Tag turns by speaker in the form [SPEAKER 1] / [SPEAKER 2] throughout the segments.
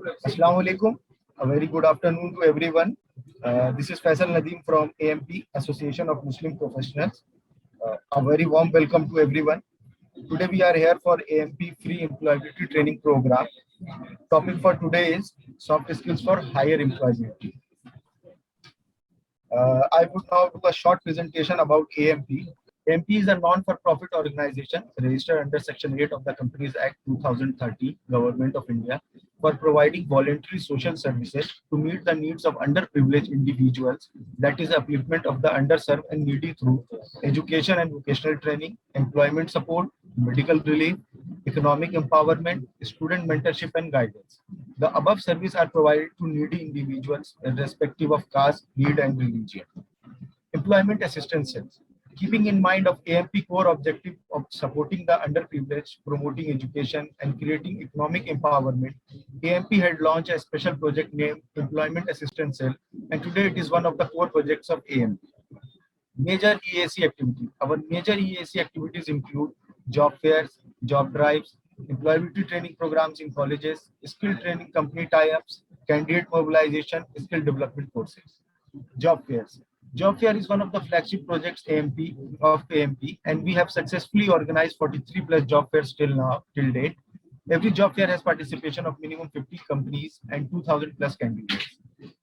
[SPEAKER 1] Assalamu alaikum. A very good afternoon to everyone. This is Faisal Nadeem from AMP, Association of Muslim Professionals. A very warm welcome to everyone. Today we are here for AMP Free Employability Training Program. Topic for today is soft skills for higher employability. I would now do a short presentation about AMP. AMP is a non-for-profit organization registered under Section 8 of the Companies Act 2030, Government of India, for providing voluntary social services to meet the needs of underprivileged individuals, that is, upliftment of the underserved and needy through education and vocational training, employment support, medical relief, economic empowerment, student mentorship and guidance. The above services are provided to needy individuals irrespective of caste, creed and religion. Employment assistance cells. Keeping in mind of AMP core objective of supporting the underprivileged, promoting education and creating economic empowerment, AMP had launched a special project named Employment Assistance Cell, and today it is one of the core projects of AMP. Major EAC activity. Our major EAC activities include job fairs, job drives, employability training programs in colleges, skill training company tie-ups, candidate mobilization, skill development courses. Job fairs. Job fair is one of the flagship projects of AMP, and we have successfully organized 43 plus job fairs till date. Every job fair has participation of minimum 50 companies and 2,000 plus candidates.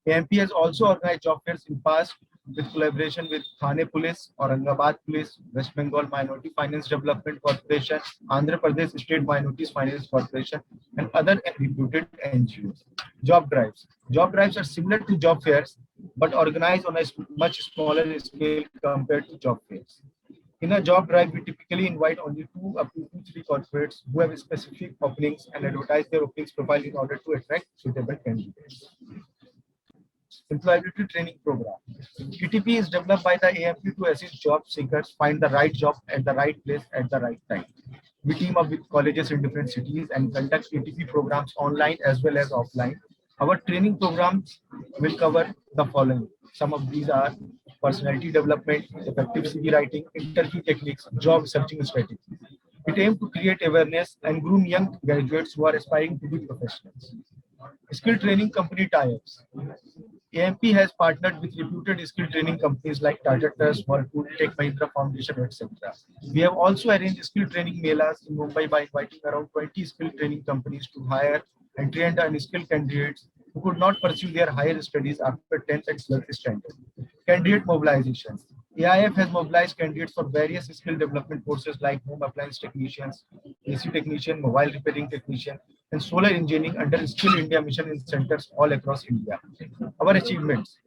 [SPEAKER 1] AMP has also organized job fairs in past with collaboration with Thane Police, Aurangabad Police, West Bengal Minority Finance Development Corporation, Andhra Pradesh State Minorities Finance Corporation, and other reputed NGOs. Job drives. Job drives are similar to job fairs, but organized on a much smaller scale compared to job fairs. In a job drive, we typically invite only 2 up to 3 corporates who have specific openings and advertise their openings profile in order to attract suitable candidates. Employability training program. ETP is developed by the AMP to assist job seekers find the right job at the right place at the right time. We team up with colleges in different cities and conduct ETP programs online as well as offline. Our training programs will cover the following. Some of these are personality development, effective CV writing, interview techniques, job searching strategies. It aims to create awareness and groom young graduates who are aspiring to be professionals. Skill training company tie-ups. AMP has partnered with reputed skill training companies like Tata Trust, Whirlpool, Tech Mahindra Foundation, etc. We have also arranged skill training melas in Mumbai by inviting around 20 skill training companies to hire and train unskilled candidates who could not pursue their higher studies after 10th and 12th standard. Candidate mobilization. AIF has mobilized candidates for various skill development courses like home appliance technicians, AC technician, mobile repairing technician, and solar engineering under Skill India mission in centers all across India. Our achievements.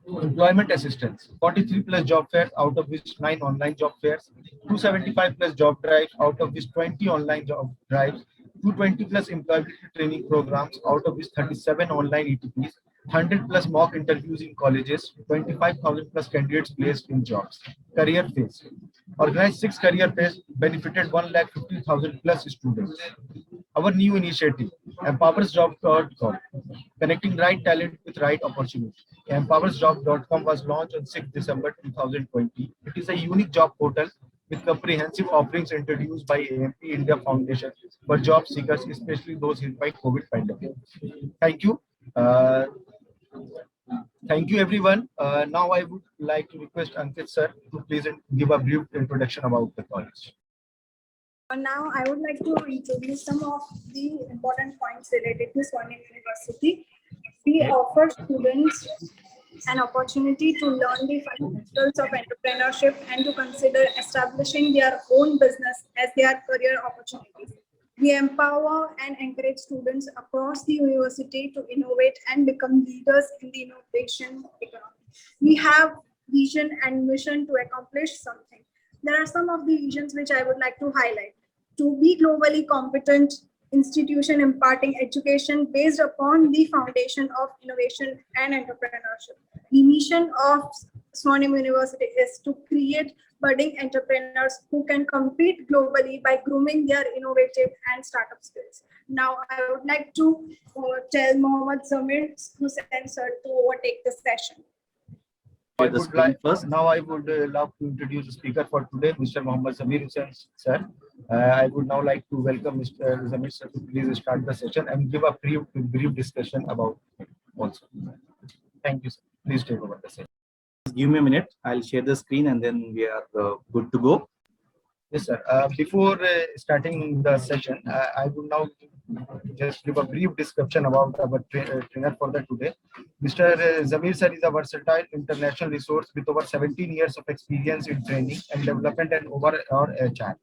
[SPEAKER 1] Employment assistance, 43 plus job fairs, out of which 9 online job fairs, 275 plus job drives, out of which 20 online job drives, 220 plus employability training programs, out of which 37 online ETPs, 100 plus mock interviews in colleges, 25,000 plus candidates placed in jobs. Career phase. Organized 6 career phase, benefited 1,50,000 plus students. Our new initiative, empowersjob.com, connecting right talent with right opportunity. Empowersjob.com was launched on 6 December 2020. It is a unique job portal with comprehensive offerings introduced by AMP India Foundation for job seekers, especially those hit by COVID pandemic. Thank you. Thank you, everyone. Now I would like to request Ankit sir to please give a brief introduction about the college.
[SPEAKER 2] Now I would like to introduce some of the important points related to Swarnim University. We offer students an opportunity to learn the fundamentals of entrepreneurship and to consider establishing their own business as their career opportunities. We empower and encourage students across the university to innovate and become leaders in the innovation economy. We have vision and mission to accomplish something. There are some of the visions which I would like to highlight. To be globally competent institution imparting education based upon the foundation of innovation and entrepreneurship. The mission of Swarnim University is to create budding entrepreneurs who can compete globally by grooming their innovative and startup skills. Now, I would like to tell Mohammad Zamir Hussain sir to overtake the session.
[SPEAKER 1] Now I would love to introduce the speaker for today, Mr. Mohammad Zamir Hussain sir. I would now like to welcome Mr. Zamir sir to please start the session and give a brief discussion about it also. Thank you, sir. Please take over the session.
[SPEAKER 3] Give me a minute. I'll share the screen and then we are good to go.
[SPEAKER 1] Yes, sir. Before starting the session, I would now just give a brief description about our trainer for the today. Mr. Zamir sir is a versatile international resource with over 17 years of experience in training and development and overall HR.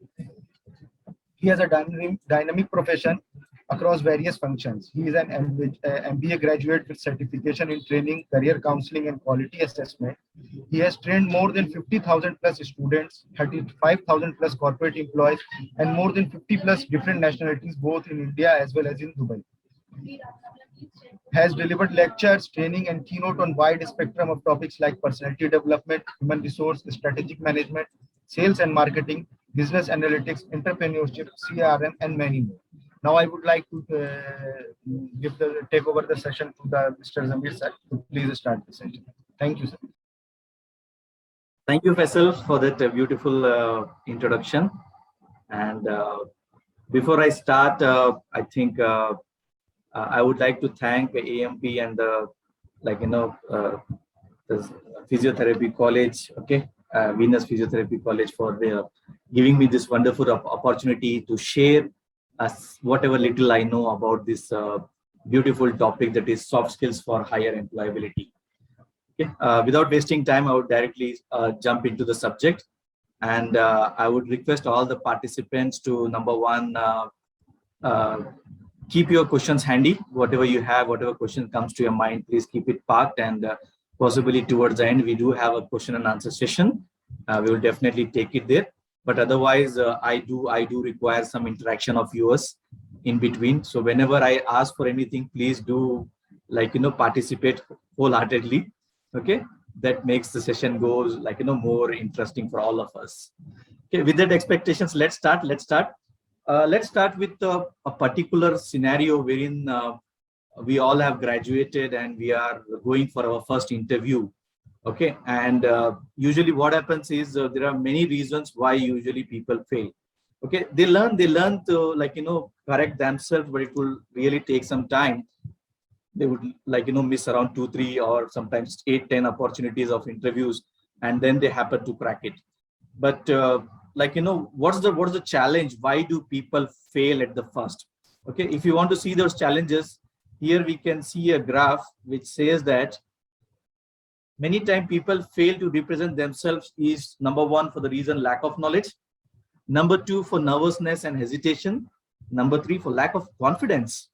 [SPEAKER 1] He has a dynamic profession across various functions. He is an MBA graduate with certification in training, career counseling, and quality assessment. He has trained more than 50,000 plus students, 35,000 plus corporate employees, and more than 50 plus different nationalities, both in India as well as in Dubai. Has delivered lectures, training, and keynote on wide spectrum of topics like personality development, human resource, strategic management, sales and marketing, business analytics, entrepreneurship, CRM, and many more. Now I would like to take over the session to the Mr. Zamir sir. Please start the session. Thank you, sir.
[SPEAKER 3] Thank you, Faisal, for that beautiful introduction. And before I start, I think I would like to thank AMP and the physiotherapy college, okay, Venus Physiotherapy College, for giving me this wonderful opportunity to share whatever little I know about this beautiful topic, that is soft skills for higher employability. Okay. Without wasting time, I would directly jump into the subject, and I would request all the participants to, number one, keep your questions handy. Whatever you have, whatever question comes to your mind, please keep it parked, and possibly towards the end we do have a question and answer session. We will definitely take it there, but otherwise I do require some interaction of yours in between. So whenever I ask for anything, please do participate wholeheartedly. Okay, that makes the session goes more interesting for all of us. Okay, with that expectations, let's start. Let's start with a particular scenario wherein we all have graduated and we are going for our first interview. Okay, and usually what happens is there are many reasons why usually people fail. Okay, they learn to correct themselves, but it will really take some time. They would miss around 2, 3, or sometimes 8, 10 opportunities of interviews, and then they happen to crack it. But what's the challenge? Why do people fail at the first? Okay, if you want to see those challenges, here we can see a graph which says that many times people fail to represent themselves is, number one, for the reason lack of knowledge, number 2, for nervousness and hesitation, number 3, for lack of confidence,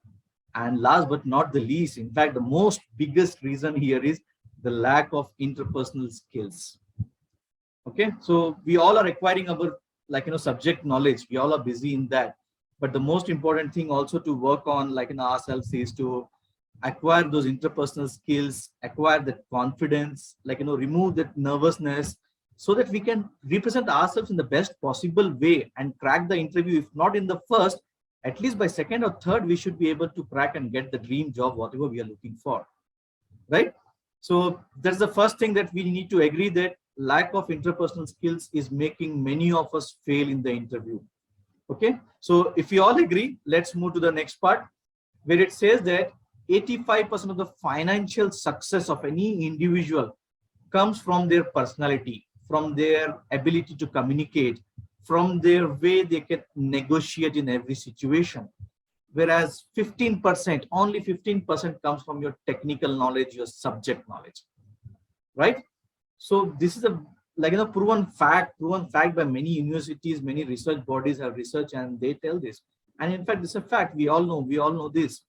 [SPEAKER 3] and last but not the least, in fact the most biggest reason here is the lack of interpersonal skills. Okay, so we all are acquiring our subject knowledge, we all are busy in that, but the most important thing also to work on ourselves is to acquire those interpersonal skills, acquire that confidence, remove that nervousness, so that we can represent ourselves in the best possible way and crack the interview. If not in the first, at least by second or third, we should be able to crack and get the dream job, whatever we are looking for, right? So that's the first thing that we need to agree, that lack of interpersonal skills is making many of us fail in the interview. Okay, so if you all agree, let's move to the next part, where it says that 85% of the financial success of any individual comes from their personality, from their ability to communicate, from their way they can negotiate in every situation. Whereas 15%, only 15% comes from your technical knowledge, your subject knowledge, right? So this is a proven fact by many universities, many research bodies have researched, and they tell this. And in fact, this is a fact. We all know this,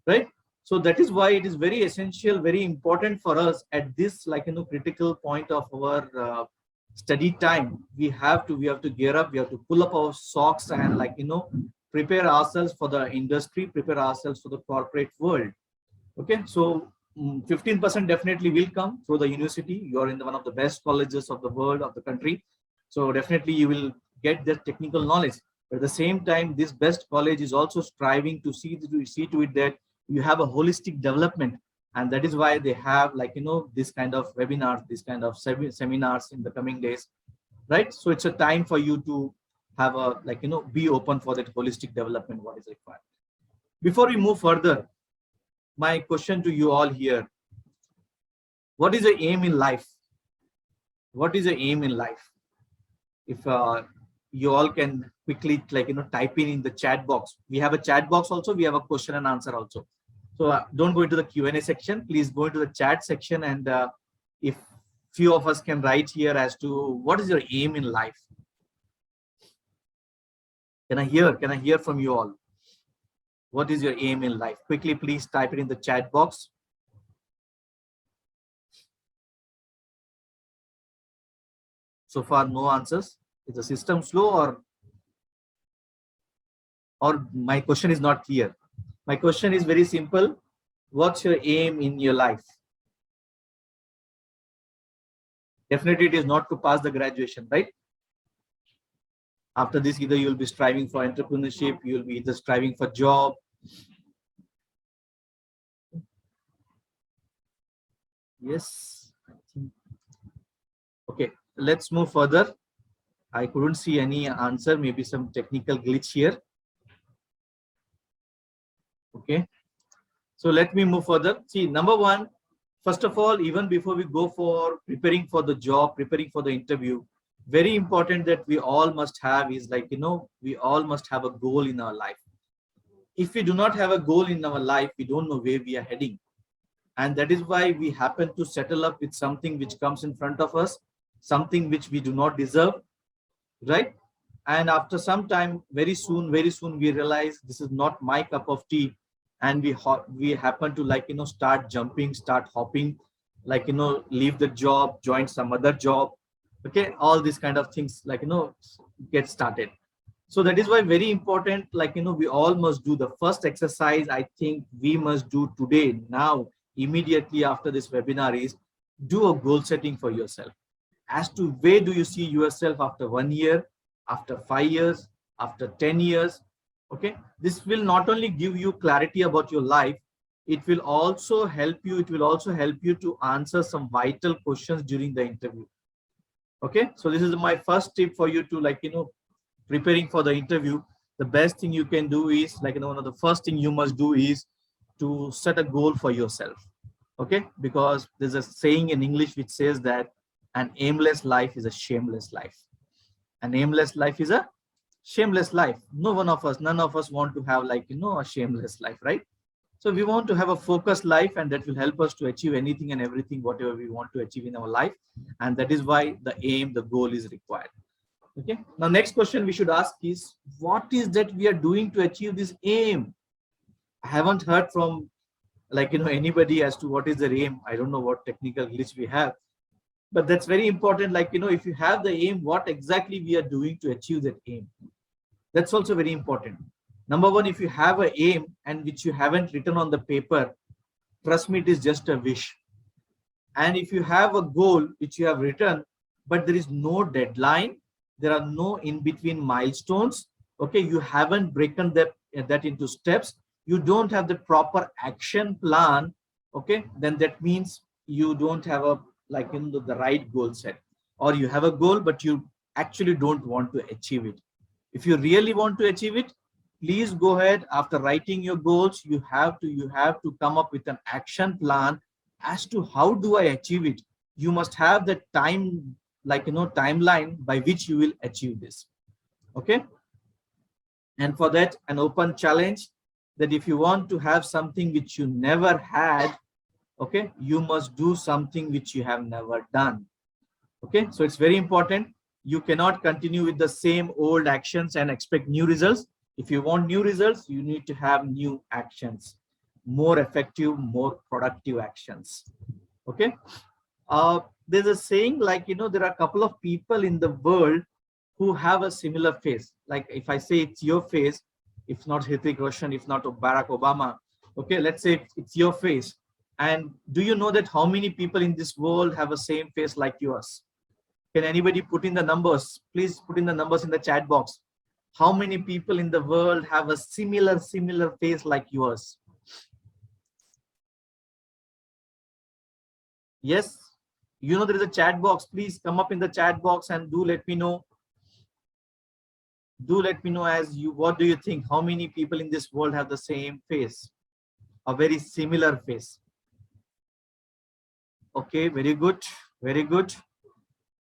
[SPEAKER 3] right? So that is why it is very essential, very important for us at this critical point of our study time. We have to gear up. We have to pull up our socks and prepare ourselves for the industry, prepare ourselves for the corporate world. Okay, so 15% definitely will come through the university. You are in one of the best colleges of the world, of the country, so definitely you will get that technical knowledge. But at the same time, this best college is also striving to see to it that you have a holistic development, and that is why they have this kind of webinars, this kind of seminars in the coming days, right? So it's a time for you to have a, like, be open for that holistic development, what is required. Before we move further, my question to you all here, what is the aim in life? What is the aim in life? If you all can quickly, like, type in the chat box. We have a chat box also, we have a question and answer also. So don't go into the Q&A section, please go into the chat section, and if few of us can write here as to what is your aim in life. Can I hear from you all? What is your aim in life? Quickly, please type it in the chat box. So far, no answers. Is the system slow, or my question is not clear? My question is very simple. What's your aim in your life? Definitely, it is not to pass the graduation, right? After this, either you'll be striving for entrepreneurship, you'll be either striving for job. Yes. Okay, let's move further. I couldn't see any answer, maybe some technical glitch here. Okay, so let me move further. See, number one, first of all, even before we go for preparing for the job, preparing for the interview, very important that we all must have is, like, we all must have a goal in our life. If we do not have a goal in our life, we don't know where we are heading. And that is why we happen to settle up with something which comes in front of us, something which we do not deserve, right? And after some time, very soon we realize this is not my cup of tea, and we happen to, like, start jumping, start hopping, like, leave the job, join some other job. Okay, all these kind of things, like, get started. So that is why very important, like, we all must do the first exercise. I think we must do today, now, immediately after this webinar, is do a goal setting for yourself as to where do you see yourself after 1 year, after 5 years, after 10 years. Okay, this will not only give you clarity about your life, it will also help you to answer some vital questions during the interview. Okay, so this is my first tip for you to, like, preparing for the interview. The best thing you can do is, like, one of the first thing you must do is to set a goal for yourself. Okay, because there's a saying in English which says that an aimless life is a shameless life. An aimless life is a shameless life. None of us want to have, like, a shameless life, right? So we want to have a focused life, and that will help us to achieve anything and everything, whatever we want to achieve in our life. And that is why the aim, the goal is required. Okay, now next question we should ask is, what is that we are doing to achieve this aim? I haven't heard from, like, anybody as to what is the aim. I don't know what technical glitch we have, but that's very important. Like, if you have the aim, what exactly we are doing to achieve that aim? That's also very important. Number one, if you have an aim and which you haven't written on the paper, trust me, it is just a wish. And if you have a goal which you have written, but there is no deadline, there are no in-between milestones, okay, you haven't broken that into steps, you don't have the proper action plan, okay, then that means you don't have a, like, the right goal set, or you have a goal but you actually don't want to achieve it. If you really want to achieve it, please go ahead. After writing your goals, you have to come up with an action plan as to how do I achieve it. You must have the time, like, timeline by which you will achieve this. Okay, and for that, an open challenge that if you want to have something which you never had, okay, you must do something which you have never done. Okay, so it's very important. You cannot continue with the same old actions and expect new results. If you want new results, you need to have new actions, more effective, more productive actions. Okay, there's a saying, like, there are a couple of people in the world who have a similar face. Like, if I say it's your face, if not Hrithik Roshan, if not Barack Obama, okay, let's say it's your face. And do you know that how many people in this world have a same face like yours? Can anybody put in the numbers? Please put in the numbers in the chat box. How many people in the world have a similar face like yours? Yes, there is a chat box. Please come up in the chat box and do let me know. Do let me know as you, what do you think? How many people in this world have the same face? A very similar face. Okay, very good. Very good.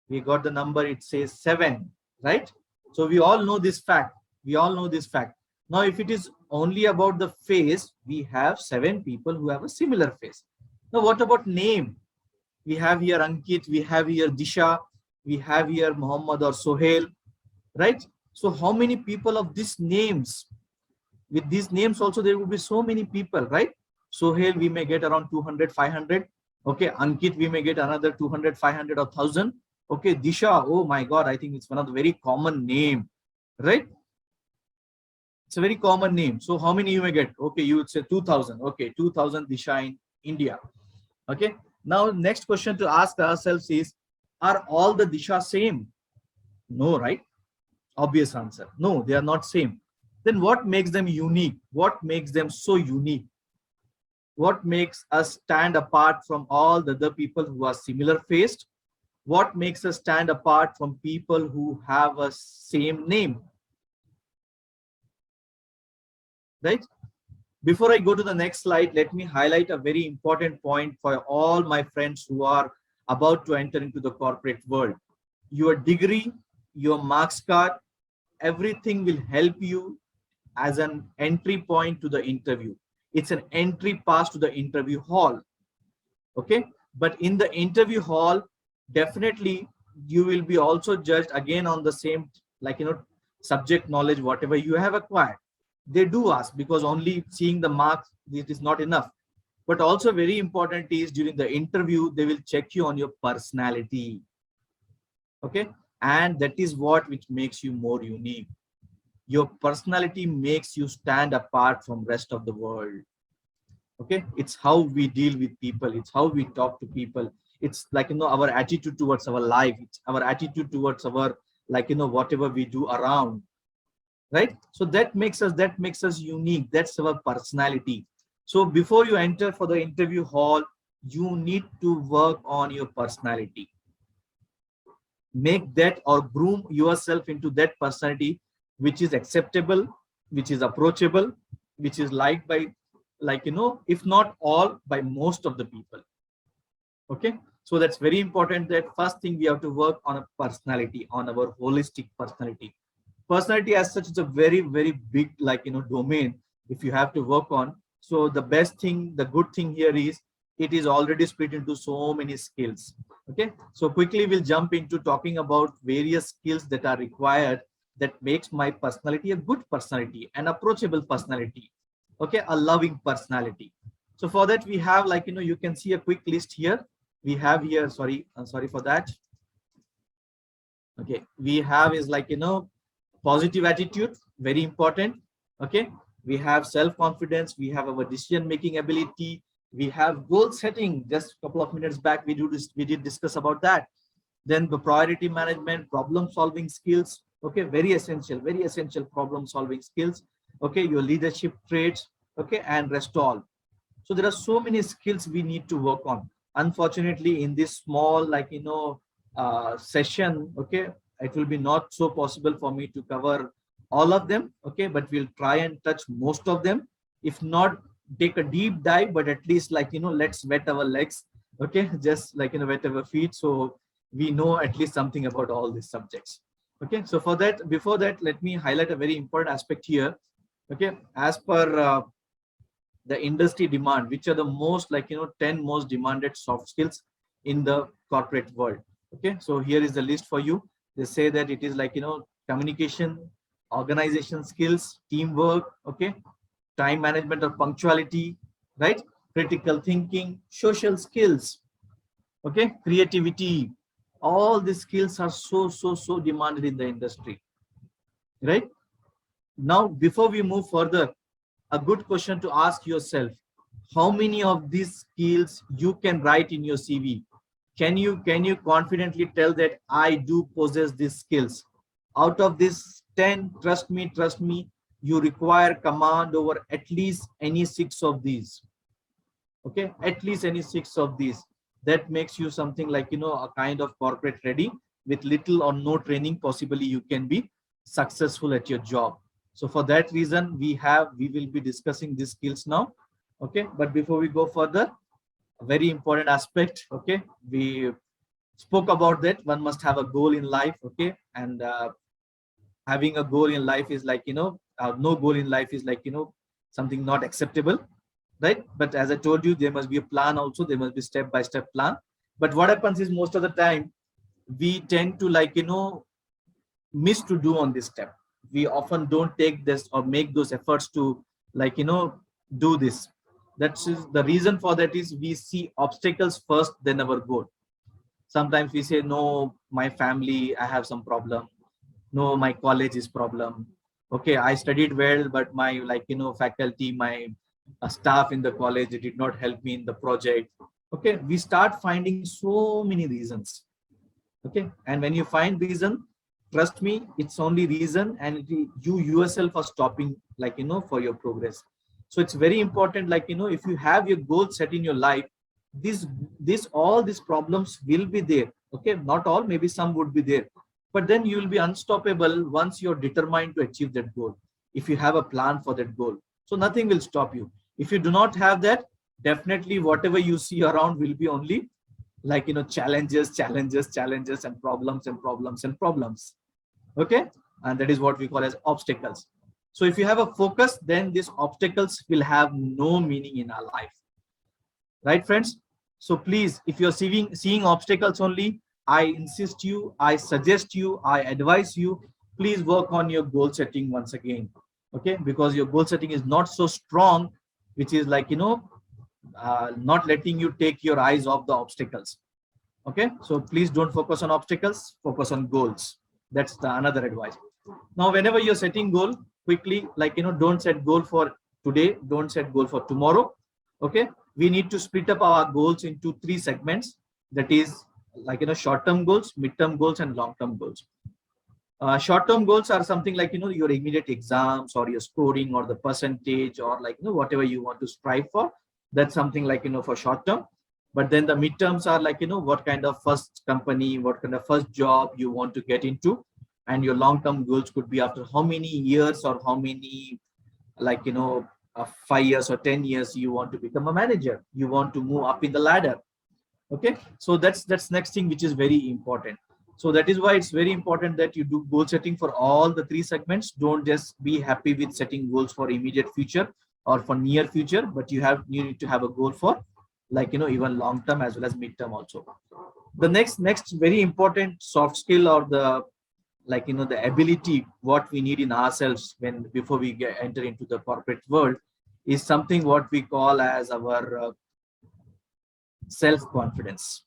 [SPEAKER 3] We got the number, it says 7, right? So we all know this fact. We all know this fact. Now, if it is only about the face, we have 7 people who have a similar face. Now, what about name? We have here Ankit, we have here Disha, we have here Muhammad or Sohail, right? So how many people of these names? With these names also, there will be so many people, right? Sohail, we may get around 200, 500. Okay, Ankit, we may get another 200, 500 or 1000. Okay, Disha, oh my God, I think it's one of the very common name, right? It's a very common name. So how many you may get? Okay, you would say 2000. Okay, 2000 Disha in India. Okay, now next question to ask ourselves is, are all the Disha same? No, right? Obvious answer. No, they are not same. Then what makes them unique? What makes them so unique? What makes us stand apart from all the other people who are similar faced? What makes us stand apart from people who have a same name? Right? Before I go to the next slide, let me highlight a very important point for all my friends who are about to enter into the corporate world. Your degree, your marks card, everything will help you as an entry point to the interview. It's an entry pass to the interview hall. Okay, but in the interview hall, definitely you will be also judged again on the same, like, subject knowledge, whatever you have acquired. They do ask, because only seeing the marks, it is not enough. But also very important is, during the interview, they will check you on your personality. Okay, and that is what which makes you more unique. Your personality makes you stand apart from rest of the world. Okay, it's how we deal with people, it's how we talk to people, it's like, our attitude towards our life, it's our attitude towards our, like, whatever we do around, right? So that makes us unique. That's our personality. So before you enter for the interview hall, you need to work on your personality. Make that, or groom yourself into that personality which is acceptable, which is approachable, which is liked by, like, if not all, by most of the people. Okay, so that's very important, that first thing we have to work on a personality, on our holistic personality. Personality as such is a very, very big, like, domain if you have to work on. So the best thing, the good thing here is, it is already split into so many skills. Okay, so quickly we'll jump into talking about various skills that are required, that makes my personality a good personality, an approachable personality, okay, a loving personality. So for that, we have, like, you can see a quick list here. We have here, sorry for that. Okay, we have is, like, positive attitude, very important. Okay, we have self-confidence, we have our decision-making ability, we have goal setting. Just a couple of minutes back, we did discuss about that. Then the priority management, problem solving skills. Okay, very essential problem solving skills. Okay, your leadership traits. Okay, and rest all. So there are so many skills we need to work on. Unfortunately, in this small, like, session, okay, it will be not so possible for me to cover all of them. Okay, but we'll try and touch most of them. If not, take a deep dive, but at least, like, let's wet our legs. Okay, just like, wet our feet, so we know at least something about all these subjects. Okay, so for that, before that, let me highlight a very important aspect here. Okay, as per the industry demand, which are the most, like, 10 most demanded soft skills in the corporate world. Okay, so here is the list for you. They say that it is, like, communication, organization skills, teamwork, okay, time management or punctuality, right, critical thinking, social skills, okay, creativity. All these skills are so demanded in the industry, right? Now, before we move further, a good question to ask yourself: how many of these skills you can write in your CV? Can you confidently tell that I do possess these skills? Out of this 10, trust me, you require command over at least any 6 of these. Okay, at least any 6 of these. That makes you something like, a kind of corporate ready. With little or no training, possibly you can be successful at your job. So for that reason, we will be discussing these skills now. Okay, but before we go further, a very important aspect. Okay, we spoke about that one must have a goal in life. Okay, and having a goal in life is like, no goal in life is like, something not acceptable, right? But as I told you, there must be a plan also. There must be step-by-step plan. But what happens is most of the time we tend to like, miss to do on this step. We often don't take this or make those efforts to like, do this. That's the reason for that is we see obstacles first, then our goal. Sometimes we say, no, my family, I have some problem. No, my college is problem. Okay, I studied well, but my like, faculty, my staff in the college, they did not help me in the project. Okay, we start finding so many reasons. Okay, and when you find reason, trust me, it's only reason, and you yourself are stopping like, for your progress. So it's very important, like, if you have your goal set in your life, all these problems will be there. Okay, not all, maybe some would be there, but then you will be unstoppable once you're determined to achieve that goal. If you have a plan for that goal, so nothing will stop you. If you do not have that, definitely whatever you see around will be only like, challenges and problems. Okay, and that is what we call as obstacles. So if you have a focus, then these obstacles will have no meaning in our life, right, friends? So please, if you're seeing obstacles only, I insist you, I suggest you, I advise you, please work on your goal setting once again. Okay, because your goal setting is not so strong, which is like, not letting you take your eyes off the obstacles. Okay, so please don't focus on obstacles, focus on goals. That's the another advice. Now, whenever you're setting goal, quickly, like, don't set goal for today, don't set goal for tomorrow. Okay, we need to split up our goals into 3 segments. That is like, short-term goals, mid-term goals, and long-term goals. Short-term goals are something like, your immediate exams or your scoring or the percentage or like, whatever you want to strive for. That's something like, for short-term. But then the midterms are like, what kind of first company, what kind of first job you want to get into. And your long-term goals could be after how many years or how many, like, 5 years or 10 years, you want to become a manager. You want to move up in the ladder. Okay, so that's next thing, which is very important. So that is why it's very important that you do goal setting for all the 3 segments. Don't just be happy with setting goals for immediate future or for near future, but you need to have a goal for like, even long term as well as mid term also. The next very important soft skill or the like, the ability what we need in ourselves before we enter into the corporate world is something what we call as our self-confidence,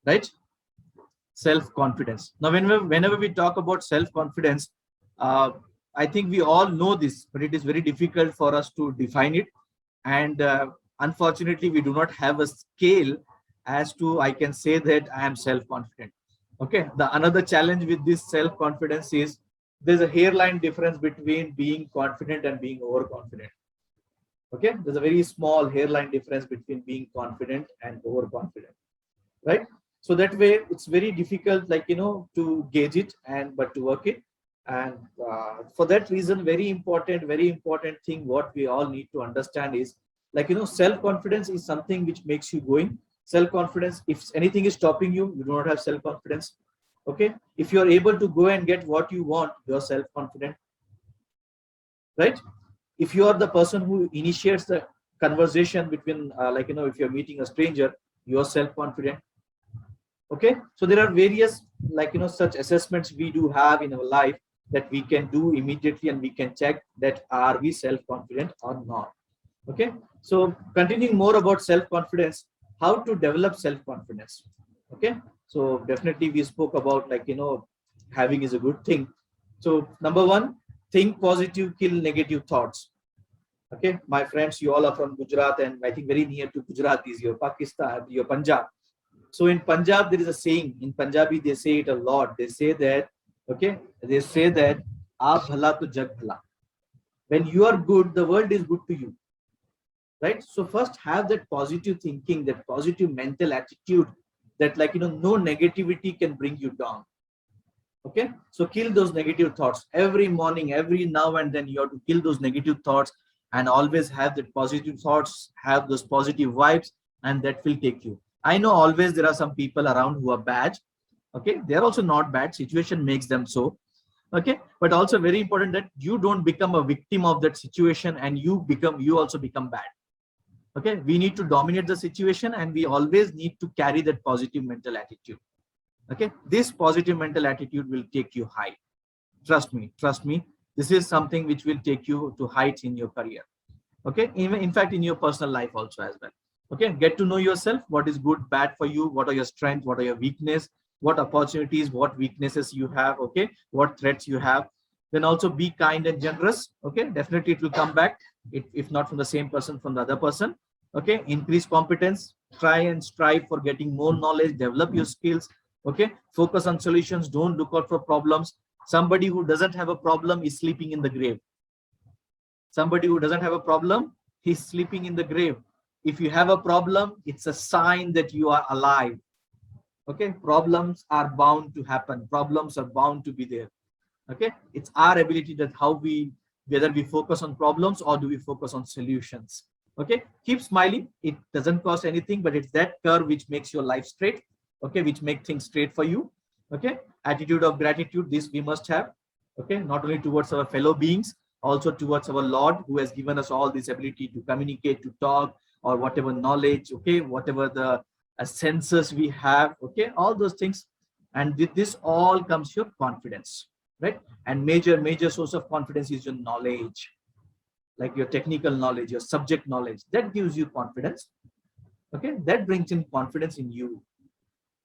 [SPEAKER 3] right? Self-confidence. Now, whenever we talk about self-confidence, I think we all know this, but it is very difficult for us to define it. And unfortunately, we do not have a scale as to, I can say that I am self-confident. Okay, the another challenge with this self-confidence is there's a hairline difference between being confident and being overconfident. Okay, there's a very small hairline difference between being confident and overconfident, right? So that way it's very difficult, like, to gauge it but to work it. And for that reason, very important thing what we all need to understand is like, self-confidence is something which makes you going. Self-confidence, if anything is stopping you, you do not have self-confidence. Okay, if you are able to go and get what you want, you're self-confident, right? If you are the person who initiates the conversation between like, if you're meeting a stranger, you're self-confident. Okay, so there are various like, such assessments we do have in our life that we can do immediately, and we can check that are we self-confident or not. Okay, so continuing more about self-confidence, how to develop self-confidence. Okay, so definitely we spoke about like, having is a good thing. So number 1, think positive, kill negative thoughts. Okay, my friends, you all are from Gujarat, and I think very near to Gujarat is your Pakistan, your Punjab. So in Punjab, there is a saying in Punjabi, they say it a lot. They say that, okay, they say that, aap bhala to jag bhala. When you are good, the world is good to you, right? So first have that positive thinking, that positive mental attitude, that like, no negativity can bring you down. Okay, so kill those negative thoughts every morning, every now and then. You have to kill those negative thoughts and always have that positive thoughts, have those positive vibes, and that will take you. I know always there are some people around who are bad. Okay, they're also not bad. Situation makes them so. Okay, but also very important that you don't become a victim of that situation and you also become bad. Okay, we need to dominate the situation and we always need to carry that positive mental attitude. Okay, this positive mental attitude will take you high. Trust me, this is something which will take you to heights in your career. Okay, even in fact in your personal life also as well. Okay, get to know yourself, what is good, bad for you, what are your strengths, what are your weakness, what opportunities, what weaknesses you have. Okay, what threats you have. Then also be kind and generous. Okay, definitely it will come back, if not from the same person, from the other person. Okay, increase competence, try and strive for getting more knowledge, develop your skills. Okay, focus on solutions, don't look out for problems. Somebody who doesn't have a problem is sleeping in the grave. Somebody who doesn't have a problem, he's sleeping in the grave. If you have a problem, it's a sign that you are alive. Okay, problems are bound to happen, problems are bound to be there. Okay, it's our ability that whether we focus on problems or do we focus on solutions. Okay, keep smiling, it doesn't cost anything, but it's that curve which makes your life straight. Okay, which make things straight for you. Okay, attitude of gratitude, this we must have. Okay, not only towards our fellow beings, also towards our Lord, who has given us all this ability to communicate, to talk, or whatever knowledge. Okay, whatever the senses we have. Okay, all those things, and with this all comes your confidence, right? And major source of confidence is your knowledge, like your technical knowledge, your subject knowledge, that gives you confidence. Okay, that brings in confidence in you,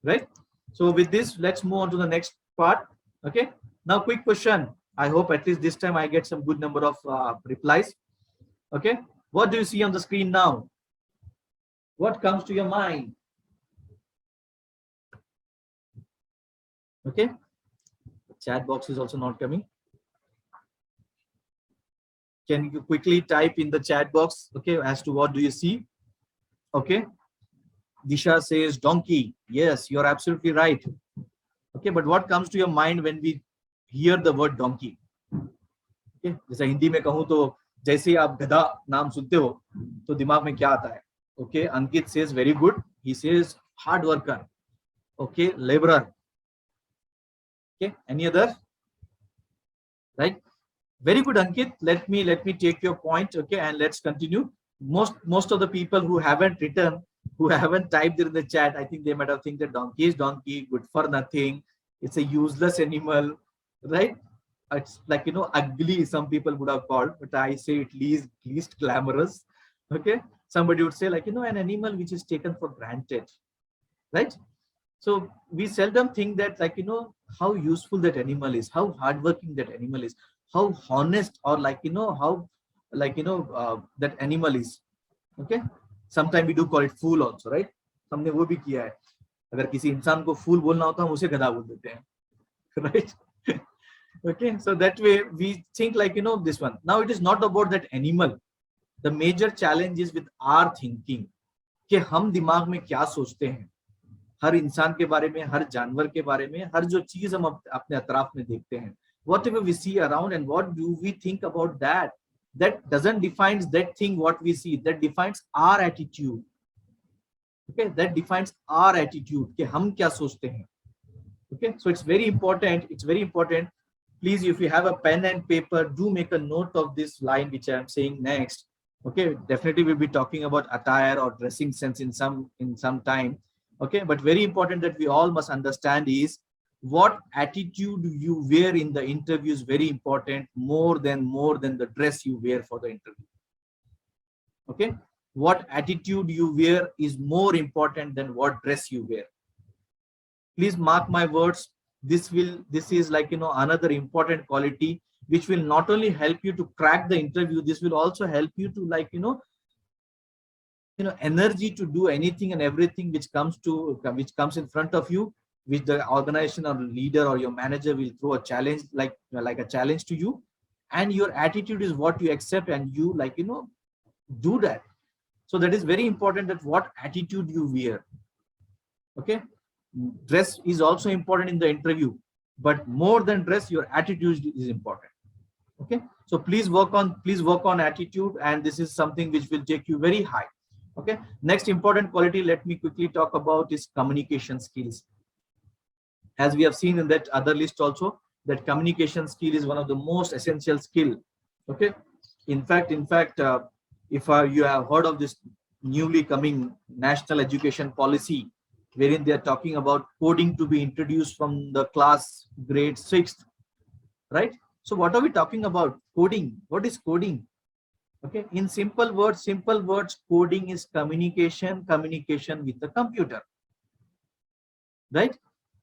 [SPEAKER 3] right? So with this, let's move on to the next part. Okay, now quick question. I hope at least this time I get some good number of replies. Okay, what do you see on the screen now? What comes to your mind? Okay, chat box is also not coming. Can you quickly type in the chat box, okay, as to what do you see? Okay, Disha says donkey. Yes, you're absolutely right. Okay, but what comes to your mind when we hear the word donkey? Okay, जैसे हिंदी में कहूँ तो जैसे आप गधा नाम सुनते हो तो दिमाग में क्या आता है? Okay, Ankit says very good. He says hard worker. Okay, laborer. Okay, any other? Right? Very good, Ankit. Let me take your point. Okay, and let's continue. Most of the people who haven't written, who haven't typed in the chat, I think they might have think that donkey is donkey, good for nothing. It's a useless animal, right? It's like, ugly, some people would have called, but I say at least glamorous. Okay, somebody would say like, an animal which is taken for granted, right? So we seldom think that, like, how useful that animal is, how hardworking that animal is, how honest, or like, how, like, that animal is. Okay, sometimes we do call it fool also, right? हमने वो भी किया है, अगर किसी इंसान को फूल बोलना होता है हम उसे गधा बोल देते हैं, right? Okay, so that way we think like, this one. Now it is not about that animal. The major challenge is with our thinking, कि हम दिमाग में क्या सोचते हैं हर इंसान के बारे में, हर जानवर के बारे में, हर जो चीज हम अपने अतराफ में देखते हैं. Whatever we see around and what do we think about that, that doesn't define that thing what we see, that defines our attitude. Okay, that defines our attitude, कि हम क्या सोचते हैं. Okay, so it's very important, please, if you have a pen and paper, do make a note of this line which I am saying next. Okay, definitely we'll be talking about attire or dressing sense in some time. Okay, but very important that we all must understand is what attitude you wear in the interview is very important, more than the dress you wear for the interview. Okay, what attitude you wear is more important than what dress you wear. Please mark my words. This is like, another important quality which will not only help you to crack the interview, this will also help you to, like, energy to do anything and everything which comes in front of you, which the organization or leader or your manager will throw a challenge, like a challenge to you, and your attitude is what you accept and you, like, do that. So that is very important, that what attitude you wear. Okay, dress is also important in the interview. but more than dress, your attitude is important. Okay, so please work on attitude, and this is something which will take you very high. Okay, next important quality, let me quickly talk about is communication skills. As we have seen in that other list also, that communication skill is one of the most essential skill. Okay, in fact, if you have heard of this newly coming national education policy, wherein they are talking about coding to be introduced from the class grade 6th, right? So what are we talking about? Coding. What is coding? Okay, in simple words, coding is communication with the computer, right?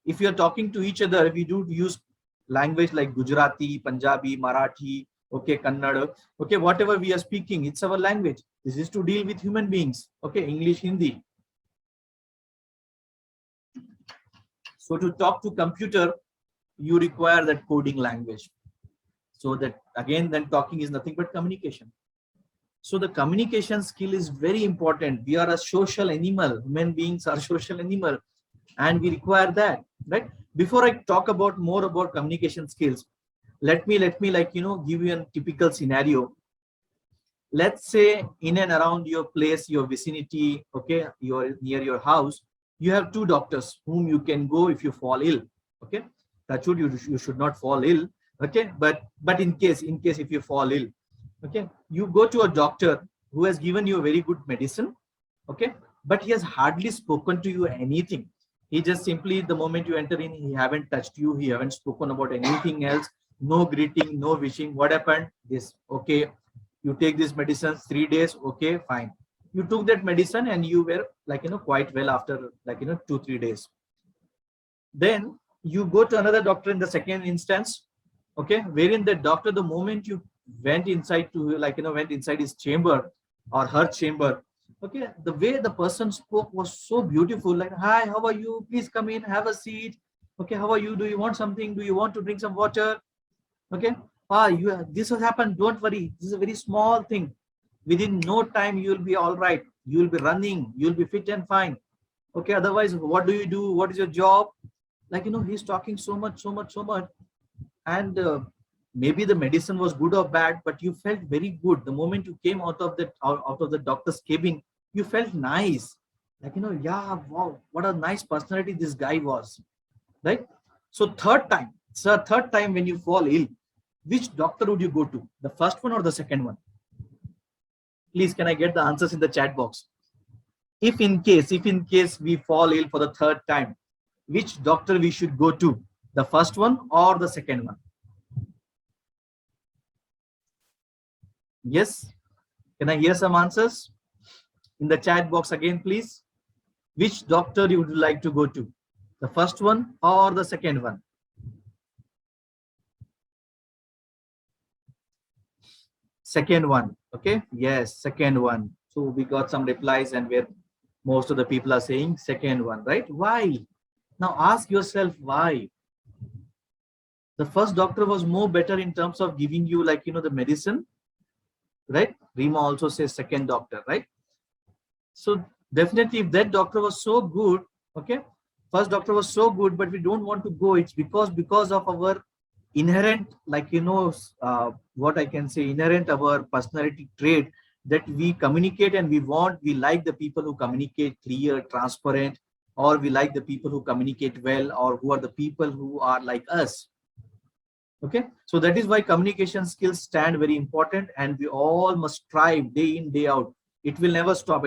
[SPEAKER 3] If you're talking to each other, we do use language like Gujarati, Punjabi, Marathi, okay, Kannada, okay, whatever we are speaking, it's our language. This is to deal with human beings, okay, English, Hindi. So to talk to computer, you require that coding language. So that again, then talking is nothing but communication. So the communication skill is very important. We are a social animal. Human beings are social animal, and we require that, right? Before I talk about more about communication skills, let me like, you know, give you a typical scenario. Let's say in and around your place, your vicinity, okay, you're near your house, you have two doctors whom you can go if you fall ill. Okay, that should you should not fall ill. Okay, but in case if you fall ill, okay, you go to a doctor who has given you a very good medicine, okay, but he has hardly spoken to you anything. He just simply, the moment you enter in, he haven't touched you, he haven't spoken about anything else, no greeting, no wishing. What happened? This, okay, you take this medicine 3 days, okay, fine. You took that medicine and you were like, you know, quite well after like, you know, 2-3 days. Then you go to another doctor in the second instance, okay, wherein the doctor, the moment you went inside to, like, you know, went inside his chamber or her chamber, okay, the way the person spoke was so beautiful, like, hi, how are you, please come in, have a seat, okay, how are you, do you want something, do you want to drink some water, okay, this has happened, don't worry, this is a very small thing, within no time you will be all right, you will be running, you will be fit and fine, okay, otherwise what do you do, what is your job, like, you know, he's talking so much, and maybe the medicine was good or bad, but you felt very good the moment you came out of the doctor's cabin. You felt nice, like, you know, yeah, wow, what a nice personality this guy was, right? So third time when you fall ill, which doctor would you go to, the first one or the second one? Please, can I get the answers in the chat box? If in case we fall ill for the third time, which doctor we should go to, the first one or the second one? Yes, can I hear some answers in the chat box again, please? Which doctor you would like to go to, the first one or the second one? Second one, okay, yes, second one. So we got some replies, and where most of the people are saying second one, right? Why? Now ask yourself why. The first doctor was more better in terms of giving you, like, you know, the medicine, right? Rima also says second doctor, right? So definitely, if that doctor was so good, okay, first doctor was so good, but we don't want to go, it's because of our inherent, like, you know, what I can say, inherent our personality trait, that we communicate and we like the people who communicate clear, transparent, or we like the people who communicate well, or who are the people who are like us. Okay, so that is why communication skills stand very important, and we all must strive day in, day out. It will never stop.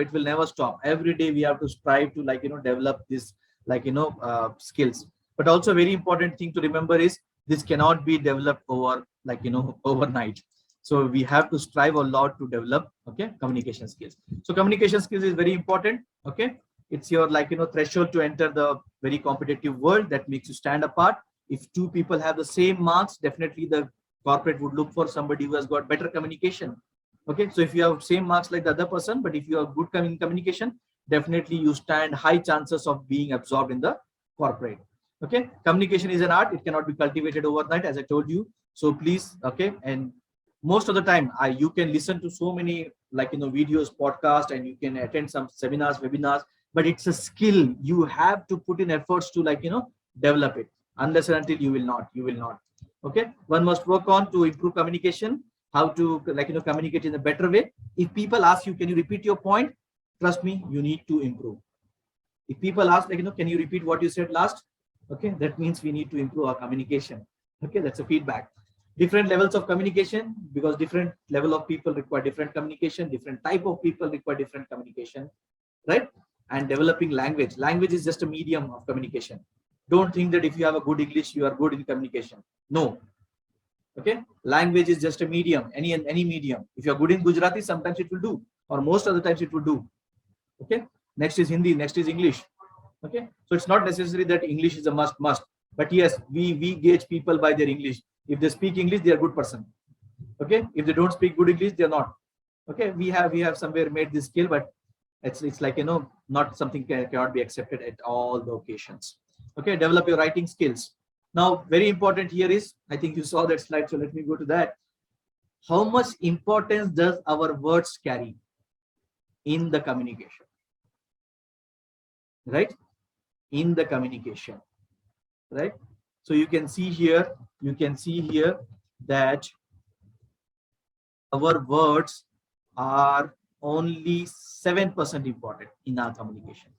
[SPEAKER 3] Every day we have to strive to, like, you know, develop this, like, you know, skills. But also very important thing to remember is this cannot be developed over, like, you know, overnight. So we have to strive a lot to develop, okay, communication skills. So communication skills is very important. Okay, it's your, like, you know, threshold to enter the very competitive world that makes you stand apart. If two people have the same marks, definitely the corporate would look for somebody who has got better communication. Okay, so if you have same marks like the other person, but if you have good communication, definitely you stand high chances of being absorbed in the corporate. Okay, communication is an art. It cannot be cultivated overnight, as I told you. So please, okay, and most of the time, you can listen to so many, like, you know, videos, podcast, and you can attend some seminars, webinars, but it's a skill. You have to put in efforts to, like, you know, develop it. Unless and until you will not. Okay, one must work on to improve communication, how to communicate in a better way. If people ask you, can you repeat your point? Trust me, you need to improve. If people ask can you repeat what you said last? Okay, that means we need to improve our communication. Okay, that's a feedback. Different levels of communication, because different level of people require different communication, different type of people require different communication, right? And developing language is just a medium of communication. Don't think that if you have a good English you are good in communication. No. Okay, language is just a medium, any medium. If you are good in Gujarati, sometimes it will do, or most of the times it will do. Okay, next is Hindi, next is English. Okay, so it's not necessary that English is a must, but yes, we gauge people by their English. If they speak English, they are a good person. Okay, if they don't speak good English, they are not. Okay, we have somewhere made this scale, but it's like not something cannot be accepted at all the occasions. Okay, develop your writing skills. Now, very important here is, I think you saw that slide, so let me go to that. How much importance does our words carry in the communication? Right? In the communication, right? So you can see here that our words are only 7% important in our communication.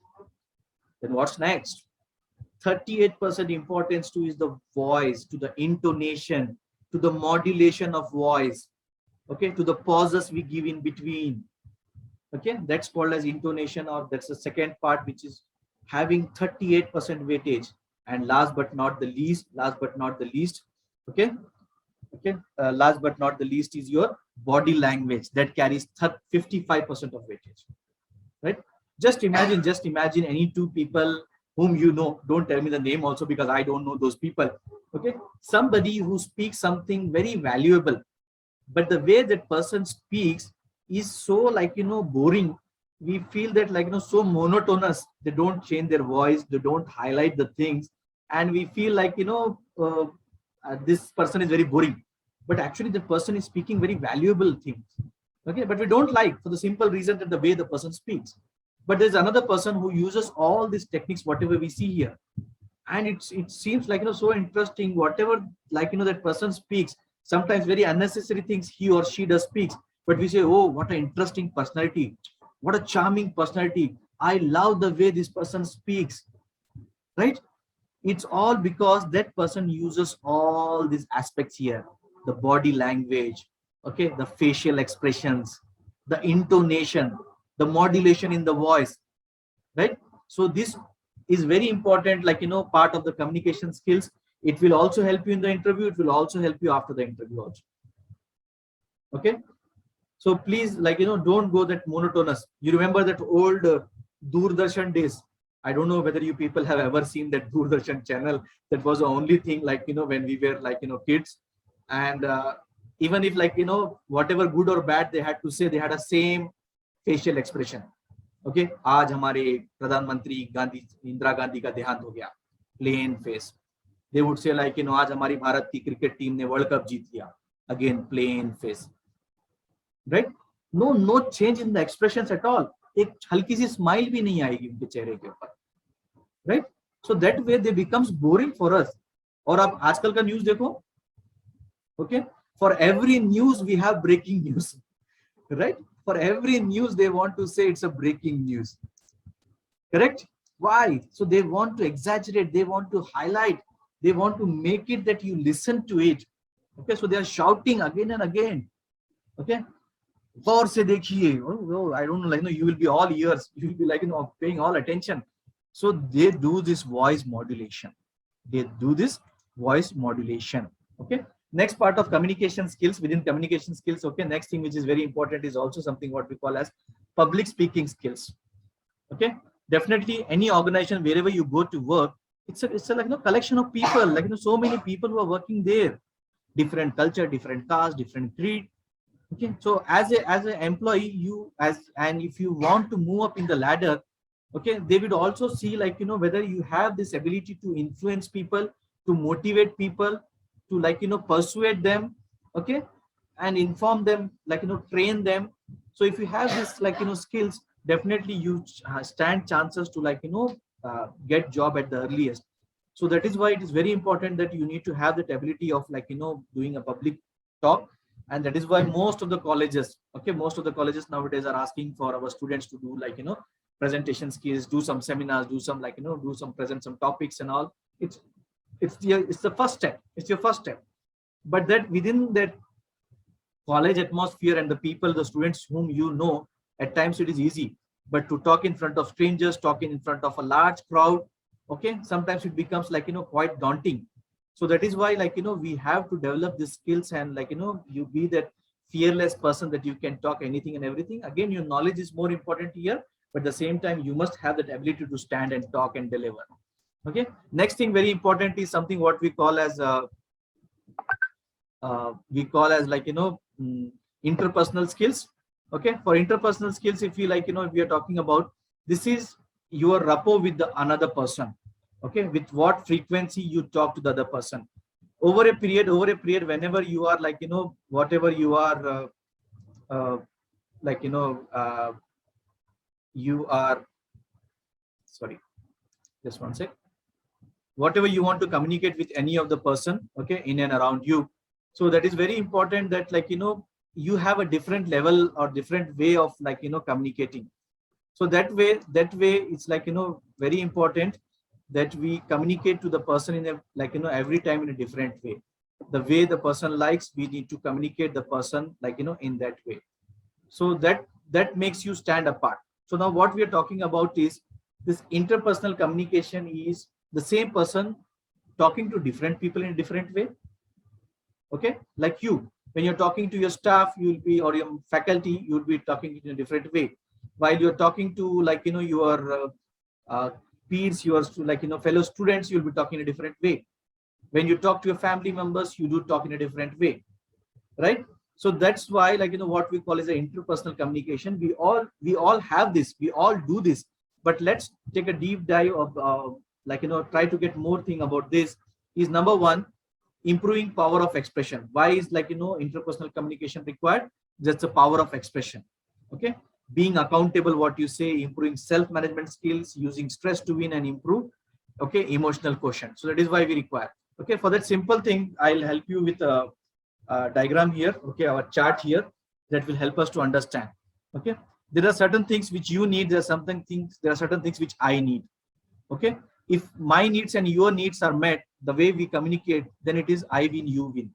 [SPEAKER 3] Then what's next? 38% importance to is the voice, to the intonation, to the modulation of voice, okay, to the pauses we give in between. Okay, that's called as intonation, or that's the second part, which is having 38% weightage. And last but not the least, last but not the least is your body language, that carries 55% of weightage, right? Just imagine any two people whom you know, don't tell me the name also, because I don't know those people. Okay, somebody who speaks something very valuable, but the way that person speaks is so boring. We feel that so monotonous. They don't change their voice, they don't highlight the things, and we feel like this person is very boring, but actually the person is speaking very valuable things. Okay, but we don't like, for the simple reason that the way the person speaks. But there's another person who uses all these techniques, whatever we see here, and it seems like so interesting, whatever that person speaks. Sometimes very unnecessary things he or she does speaks, but we say, oh, what an interesting personality, what a charming personality, I love the way this person speaks, right? It's all because that person uses all these aspects here: the body language, okay, the facial expressions, the intonation, the modulation in the voice, right? So this is very important, part of the communication skills. It will also help you in the interview, it will also help you after the interview also. Okay, so please, don't go that monotonous. You remember that old Doordarshan days? I don't know whether you people have ever seen that Doordarshan channel. That was the only thing, when we were kids. And even if whatever good or bad they had to say, they had a same facial expression. Okay, आज हमारे प्रधानमंत्री इंदिरा गांधी का देहांत हो गया, plain face. They would say आज हमारी भारत की क्रिकेट टीम ने वर्ल्ड कप जीत लिया, again plain face, right? No change in the expressions at all. एक हल्की सी स्माइल भी नहीं आएगी उनके चेहरे के ऊपर, right? So that way they becomes boring for us. और आप आजकल का न्यूज़ देखो, okay, for every news we have breaking news, right? For every news they want to say it's a breaking news, correct? Why? So they want to exaggerate, they want to highlight, they want to make it that you listen to it. Okay, so they are shouting again and again. Okay, गौर से देखिए. Oh, I don't know, you will be all ears, you will be paying all attention. So they do this voice modulation. Okay, next part of communication skills, within communication skills. Okay, next thing which is very important is also something what we call as public speaking skills. Okay, definitely any organization, wherever you go to work, it's a collection of people, so many people who are working there, different culture, different caste, different creed. Okay, so as an employee, and if you want to move up in the ladder, okay, they would also see whether you have this ability to influence people, to motivate people, to persuade them, okay, and inform them, train them. So if you have this skills, definitely you stand chances to get job at the earliest. So that is why it is very important that you need to have that ability of doing a public talk. And that is why most of the colleges, most of the colleges nowadays are asking for our students to do presentation skills, do some seminars, do some present some topics and all. It's the first step. It's your first step. But that within that college atmosphere and the people, the students whom you know, at times it is easy. But to talk in front of strangers, talking in front of a large crowd, sometimes it becomes quite daunting. So that is why we have to develop these skills and you be that fearless person that you can talk anything and everything. Again, your knowledge is more important here, but at the same time you must have that ability to stand and talk and deliver. Okay, next thing very important is something what we call as interpersonal skills. Okay, for interpersonal skills, if you if we are talking about, this is your rapport with the another person. Okay, with what frequency you talk to the other person over a period, whenever you are whatever you are you are, sorry, just one sec, whatever you want to communicate with any of the person, in and around you. So that is very important that you have a different level or different way of communicating. So that way it's very important that we communicate to the person in a every time in a different way. The way the person likes, we need to communicate the person in that way. So that makes you stand apart. So now what we are talking about is this interpersonal communication is the same person talking to different people in a different way. Okay, like you, when you're talking to your staff, you'll be, or your faculty, you'll be talking in a different way. While you're talking to your peers, your fellow students, you'll be talking in a different way. When you talk to your family members, you do talk in a different way, right? So that's why what we call is the interpersonal communication. We all have this, we all do this. But let's take a deep dive of try to get more thing about this. Is number one, improving power of expression. Why is interpersonal communication required? Just the power of expression. Okay, being accountable what you say, improving self-management skills, using stress to win and improve, emotional quotient. So that is why we require. Okay, for that simple thing, I'll help you with a diagram here. Okay, our chart here that will help us to understand. Okay, there are certain things which you need, there are certain things which I need. Okay, if my needs and your needs are met, the way we communicate, then it is I win, you win.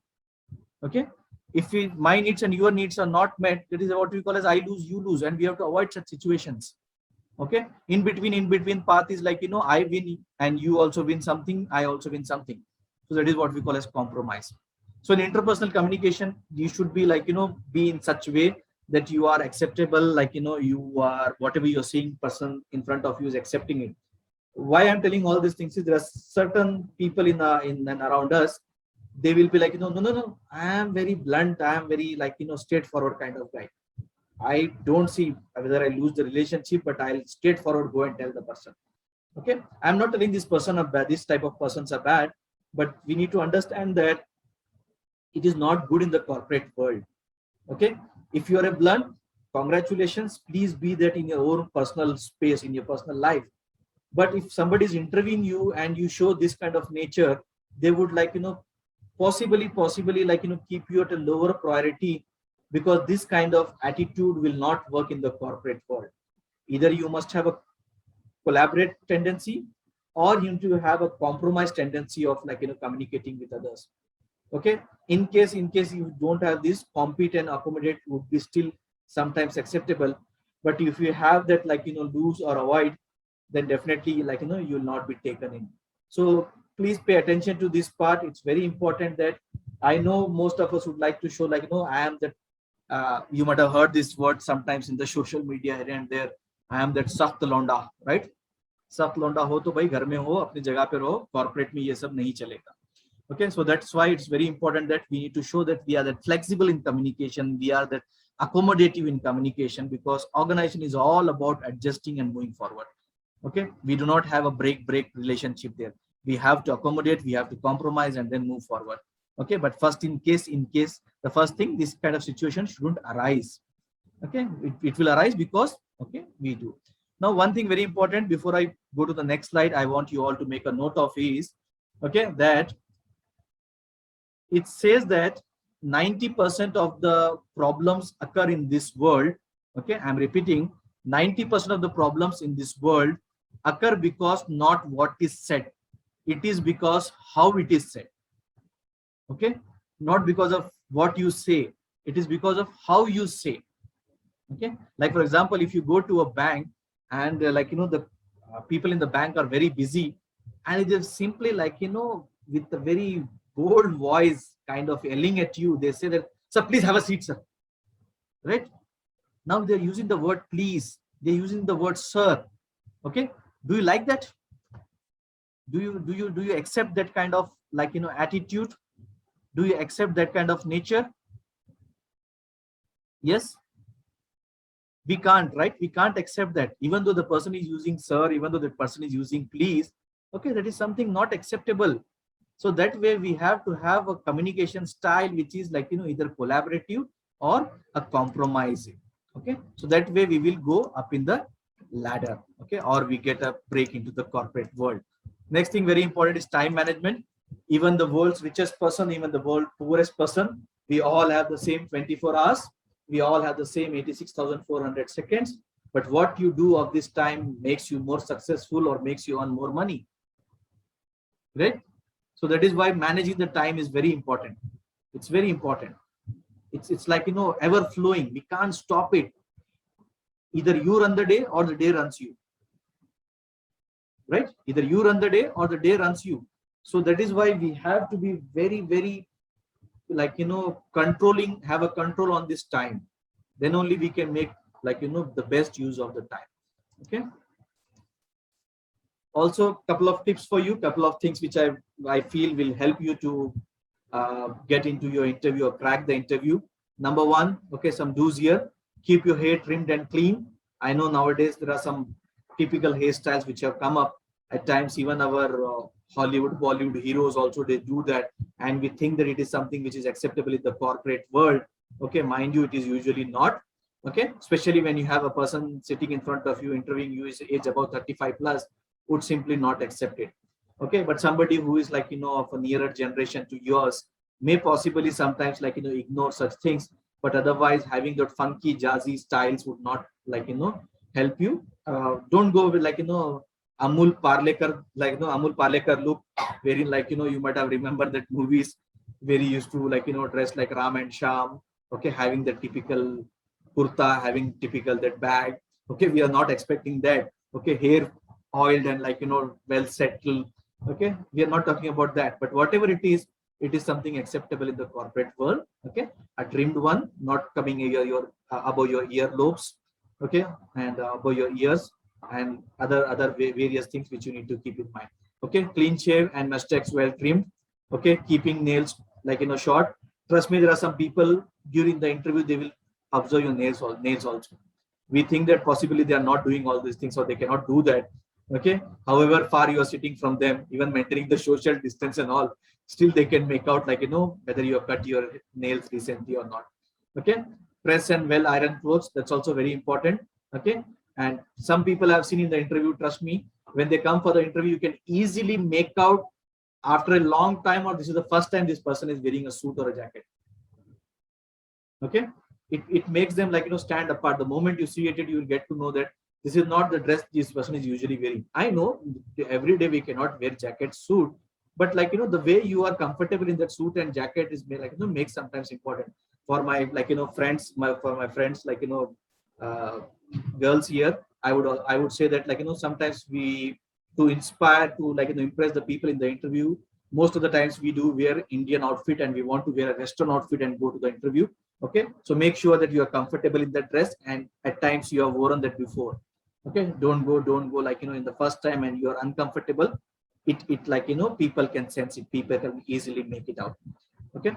[SPEAKER 3] Okay, if my needs and your needs are not met, that is what we call as I lose, you lose, and we have to avoid such situations. Okay, in between path is I win and you also win something, I also win something. So that is what we call as compromise. So in interpersonal communication, you should be be in such a way that you are acceptable, you are, whatever you're seeing person in front of you is accepting it. Why I'm telling all these things is there are certain people in and around us, they will be no, I am very blunt, I am very straightforward kind of guy. I don't see whether I lose the relationship, but I'll straightforward go and tell the person. Okay, I'm not telling this person are bad, this type of persons are bad, but we need to understand that it is not good in the corporate world. Okay, if you are a blunt, congratulations, please be that in your own personal space, in your personal life. But if somebody is interviewing you and you show this kind of nature, they would possibly keep you at a lower priority, because this kind of attitude will not work in the corporate world. Either you must have a collaborate tendency, or you need to have a compromise tendency of communicating with others. Okay, in case you don't have this, compete and accommodate would be still sometimes acceptable. But if you have that lose or avoid, then definitely you will not be taken in. So please pay attention to this part. It's very important that I know most of us would like to show I am that you might have heard this word sometimes in the social media here and there. I am that saft londa, right? Saft londa ho to bhai ghar mein ho, apni jagah pe raho, corporate mein ye sab nahi chalega. Okay, so that's why it's very important that we need to show that we are that flexible in communication, we are that accommodative in communication, because organization is all about adjusting and moving forward. Okay, we do not have a break relationship there. We have to accommodate, we have to compromise and then move forward. Okay, but first in case the first thing, this kind of situation shouldn't arise. Okay, it will arise because we do. Now one thing very important before I go to the next slide, I want you all to make a note of is okay, that it says that 90% of the problems occur in this world. Okay, I'm repeating, 90% of the problems in this world occur because not what is said. It is because how it is said. Okay, not because of what you say. It is because of how you say. Okay, like for example, if you go to a bank and the people in the bank are very busy, and it is simply with a very bold voice kind of yelling at you, they say that, sir, please have a seat, sir. Right? Now they're using the word please, they're using the word sir. Okay, do you like that? Do you accept that kind of attitude? Do you accept that kind of nature? Yes, we can't, right? We can't accept that, even though the person is using sir, even though the person is using please. Okay, that is something not acceptable. So that way we have to have a communication style which is either collaborative or a compromising. Okay, so that way we will go up in the ladder. Okay, or we get a break into the corporate world. Next thing very important is time management. Even the world's richest person, even the world's poorest person, we all have the same 24 hours. We all have the same 86,400 seconds. But what you do of this time makes you more successful or makes you earn more money. Right? So that is why managing the time is very important. It's very important. It's like, ever flowing. We can't stop it. Either you run the day or the day runs you. Right? Either you run the day or the day runs you. So that is why we have to be very, very controlling, have a control on this time. Then only we can make the best use of the time. Okay. Also, couple of tips for you, couple of things which I feel will help you to get into your interview or crack the interview. Number one, okay, some do's here. Keep your hair trimmed and clean. I know nowadays there are some typical hairstyles which have come up. At times, even our Hollywood, Bollywood heroes also, they do that. And we think that it is something which is acceptable in the corporate world. Okay, mind you, it is usually not. Okay, especially when you have a person sitting in front of you, interviewing you, is age about 35 plus, would simply not accept it. Okay, but somebody who is of a nearer generation to yours may possibly sometimes ignore such things. But otherwise, having that funky, jazzy styles would not help you. Don't go with Amul Parlekar, Amul Parlekar look, wherein you might have remembered that movies where he used to dress like Ram and Sham. Okay, having the typical kurta, having typical that bag. Okay, we are not expecting that. Okay, hair oiled and well settled. Okay, we are not talking about that. But whatever it is something acceptable in the corporate world. Okay, a trimmed one, not coming your above your earlobes. Okay, and above your ears, and other various things which you need to keep in mind. Okay, clean shave and mustache well trimmed. Okay, keeping nails short. Trust me, there are some people during the interview, they will observe your nails also. We think that possibly they are not doing all these things or they cannot do that. Okay, however far you are sitting from them, even maintaining the social distance and all, still they can make out whether you have cut your nails recently or not. Okay, press and well iron clothes, that's also very important. Okay, and some people I've seen in the interview, trust me, when they come for the interview, you can easily make out after a long time, or this is the first time this person is wearing a suit or a jacket. Okay, it makes them stand apart. The moment you see it, you will get to know that this is not the dress this person is usually wearing. I know every day we cannot wear jacket, suit, but the way you are comfortable in that suit and jacket is makes sometimes important. For my friends, for my friends girls here, I would say that sometimes we, to inspire, to impress the people in the interview, most of the times we do wear Indian outfit and we want to wear a Western outfit and go to the interview. Okay, so make sure that you are comfortable in that dress, and at times you have worn that before. Okay, don't go in the first time and you are uncomfortable. It people can sense it, people can easily make it out. Okay,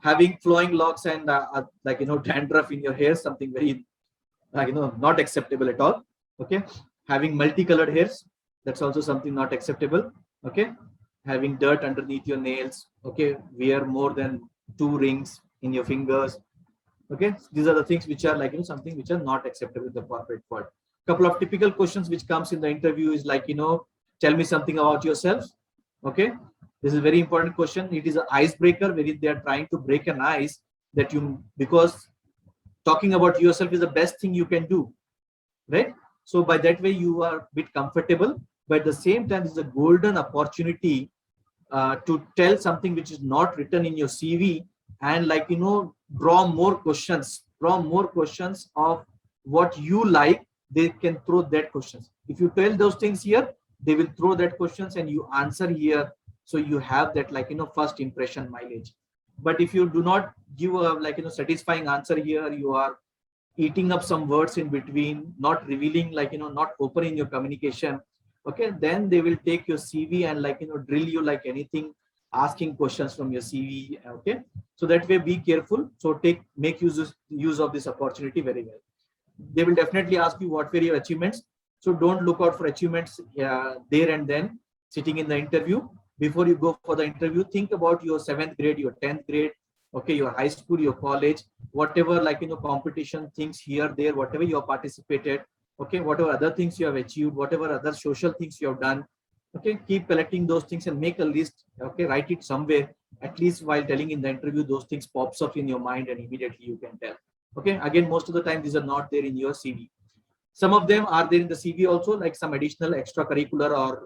[SPEAKER 3] having flowing locks and dandruff in your hair, something very not acceptable at all. Okay, having multicolored hairs, that's also something not acceptable. Okay, having dirt underneath your nails. Okay, wear more than 2 rings in your fingers. Okay, these are the things which are something which are not acceptable in the corporate world. Couple of typical questions which comes in the interview is tell me something about yourself. Okay, This is a very important question. It is an icebreaker wherein they are trying to break an ice that you, because talking about yourself is the best thing you can do, right? So by that way, you are a bit comfortable, but at the same time, it's a golden opportunity to tell something which is not written in your CV, and like, you know, draw more questions of what you like. They can throw that questions. If you tell those things here, they will throw that questions and you answer here. So you have that, like, you know, first impression mileage. But if you do not give a, like, you know, satisfying answer here, you are eating up some words in between, not revealing, like, you know, not opening your communication. Okay, then they will take your CV and, like, you know, drill you like anything, asking questions from your CV. Okay, so that way be careful. So make use of this opportunity very well. They will definitely ask you what were your achievements. So don't look out for achievements there and then sitting in the interview. Before you go for the interview, think about your 7th grade, your 10th grade, okay, your high school, your college, whatever, like, you know, competition things here, there, whatever you have participated, okay, whatever other things you have achieved, whatever other social things you have done, okay, keep collecting those things and make a list, okay, write it somewhere. At least while telling in the interview, those things pops up in your mind and immediately you can tell. Okay, again, most of the time these are not there in your CV. Some of them are there in the CV also, like some additional extracurricular or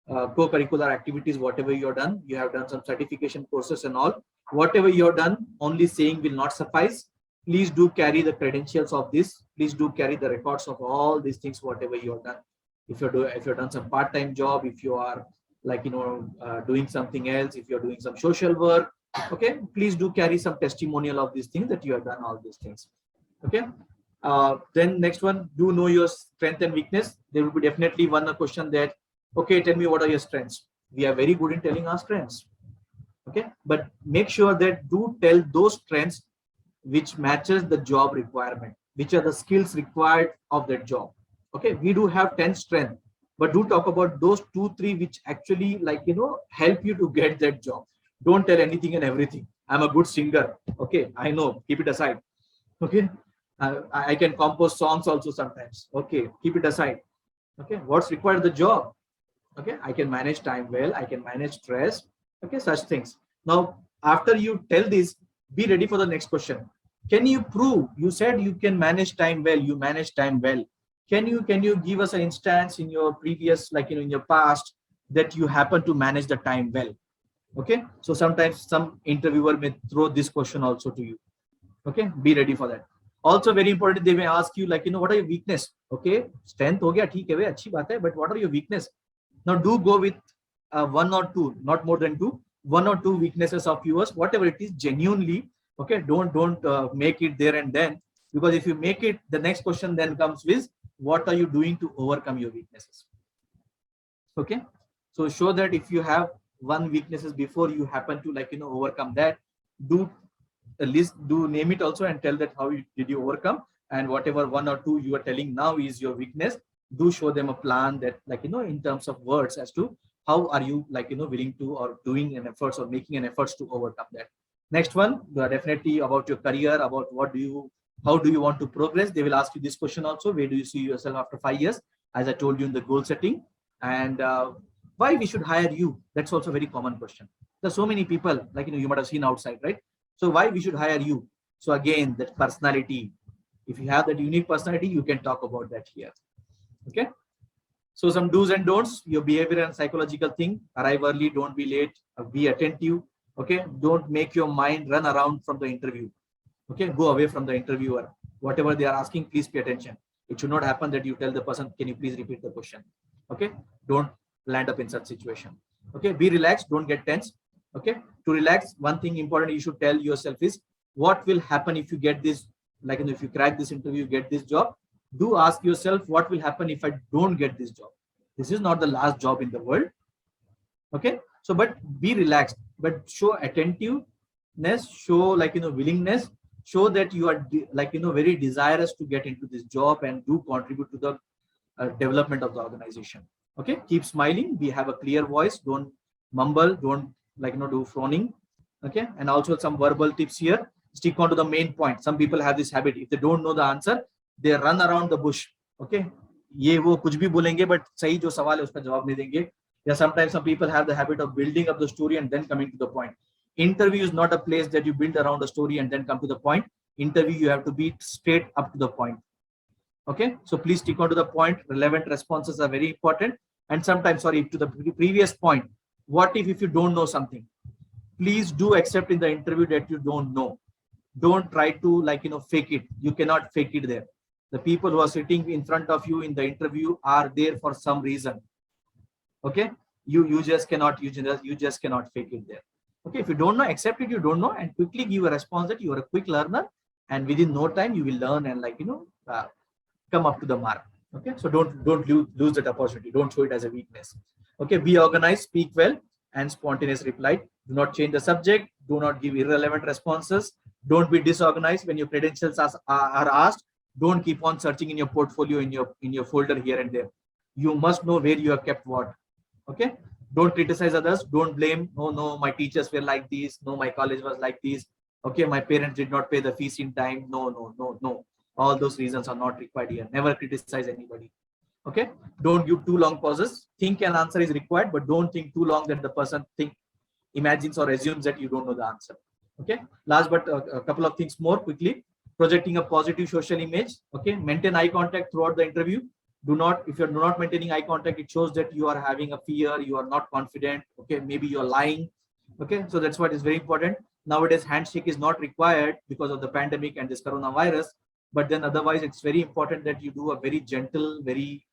[SPEAKER 3] co-curricular activities, whatever you have done. You have done some certification courses and all. Whatever you have done, only saying will not suffice. Please do carry the credentials of this. Please do carry the records of all these things, whatever you have done. If you've done some part-time job, if you are, like, you know, doing something else, if you're doing some social work, okay, please do carry some testimonial of these things that you have done all these things. Okay. Then next one, do know your strength and weakness. There will be definitely one question that, okay, tell me what are your strengths. We are very good in telling our strengths. Okay, but make sure that do tell those strengths which matches the job requirement, which are the skills required of that job. Okay, we do have 10 strengths, but do talk about those 2-3 which actually, like, you know, help you to get that job. Don't tell anything and everything. I'm a good singer. Okay, I know, keep it aside. Okay, I can compose songs also sometimes. Okay, keep it aside. Okay, what's required the job? Okay, I can manage time well, I can manage stress. Okay, such things. Now, after you tell this, be ready for the next question. Can you prove? You said you can manage time well, you manage time well. Can you give us an instance in your previous, like, you know, in your past, that you happen to manage the time well? Okay, so sometimes some interviewer may throw this question also to you. Okay, be ready for that. Also very important, they may ask you, like, you know, what are your weakness? Okay, strength ho gaya, theek hai, achhi baat hai, but what are your weakness? Now do go with 1 or 2, not more than 2, 1 or 2 weaknesses of yours, whatever it is, genuinely. Okay, don't make it there and then, because if you make it, the next question then comes with, what are you doing to overcome your weaknesses? Okay, so show that if you have 1 weaknesses before you happen to, like, you know, overcome that, do a list, do name it also and tell that how did you overcome, and whatever 1 or 2 you are telling now is your weakness, do show them a plan that, like, you know, in terms of words as to how are you, like, you know, willing to or doing an efforts or making an efforts to overcome that. Next one, definitely about your career, about how do you want to progress. They will ask you this question also, where do you see yourself after 5 years, as I told you in the goal setting. And why we should hire you, that's also a very common question. There's so many people, like, you know, you might have seen outside, right? So why we should hire you? So again, that personality, if you have that unique personality, you can talk about that here. Okay, so some do's and don'ts, your behavior and psychological thing: arrive early, don't be late, be attentive. Okay, don't make your mind run around from the interview. Okay, go away from the interviewer. Whatever they are asking, please pay attention. It should not happen that you tell the person, can you please repeat the question? Okay, don't land up in such situation. Okay, be relaxed, don't get tense. Okay, to relax, one thing important you should tell yourself is, what will happen if you get this, like, if you crack this interview, get this job? Do ask yourself, what will happen if I don't get this job? This is not the last job in the world. Okay, so but be relaxed, but show attentiveness, show, like, you know, willingness, show that you are like, you know, very desirous to get into this job and do contribute to the development of the organization. Okay, keep smiling, we have a clear voice, don't mumble, don't, like, you know, do frowning. Okay, and also some verbal tips here, stick on to the main point. Some people have this habit, if they don't know the answer, they run around the bush. Okay, ये वो कुछ भी बोलेंगे, but सही जो सवाल है उसका जवाब नहीं देंगे. Yeah, sometimes some people have the habit of building up the story and then coming to the point. Interview is not a place that you build around a story and then come to the point. Interview, you have to be straight up to the point. Okay, so please stick on to the point. Relevant responses are very important. And sometimes, sorry, to the previous point, what if you don't know something? Please do accept in the interview that you don't know. Don't try to fake it. You cannot fake it there. The people who are sitting in front of you in the interview are there for some reason. Okay, you just cannot fake it there. Okay, if you don't know, accept it, you don't know, and quickly give a response that you are a quick learner, and within no time you will learn and come up to the mark. Okay, so don't lose that opportunity. Don't show it as a weakness. Okay, be organized, speak well, and spontaneous reply. Do not change the subject. Do not give irrelevant responses. Don't be disorganized when your credentials are asked. Don't keep on searching in your portfolio, in your folder here and there. You must know where you have kept what. Okay, don't criticize others. Don't blame. No, my teachers were like this. No, my college was like this. Okay, my parents did not pay the fees in time. No. All those reasons are not required here. Never criticize anybody. Okay, don't give too long pauses. Think an answer is required, but don't think too long that the person imagines or assumes that you don't know the answer. Okay, last but a couple of things more quickly. Projecting a positive social image. Okay, maintain eye contact throughout the interview. If you're not maintaining eye contact, it shows that you are having a fear, you are not confident. Okay, maybe you're lying. Okay, so that's what is very important. Nowadays, handshake is not required because of the pandemic and this coronavirus. But then otherwise, it's very important that you do a very gentle, very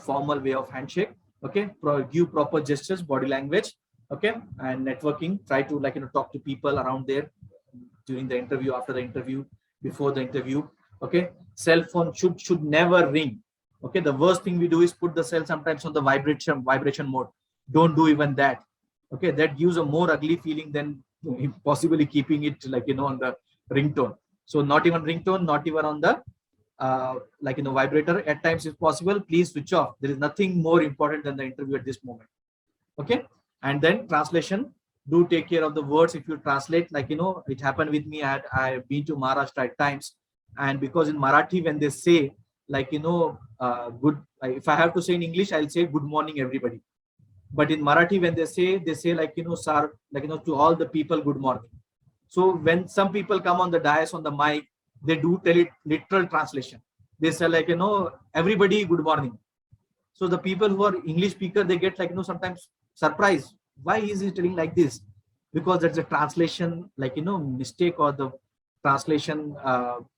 [SPEAKER 3] formal way of handshake. Okay, give proper gestures, body language. Okay, and networking. Try to talk to people around there during the interview, after the interview, before the interview. Okay, cell phone should never ring. Okay, the worst thing we do is put the cell sometimes on the vibration mode. Don't do even that. Okay, that gives a more ugly feeling than possibly keeping it on the ringtone. So not even ringtone, not even on the vibrator. At times, if possible, please switch off. There is nothing more important than the interview at this moment. Okay, and then translation. Do take care of the words if you translate. It happened with me. I've been to Maharashtra at times, and because in Marathi when they say good, if I have to say in English, I'll say good morning everybody. But in Marathi when they say sir, to all the people good morning. So when some people come on the dais on the mic, they do tell it literal translation. They say everybody good morning. So the people who are English speaker, they get sometimes surprised. Why is he telling like this? Because that's a translation mistake, or the translation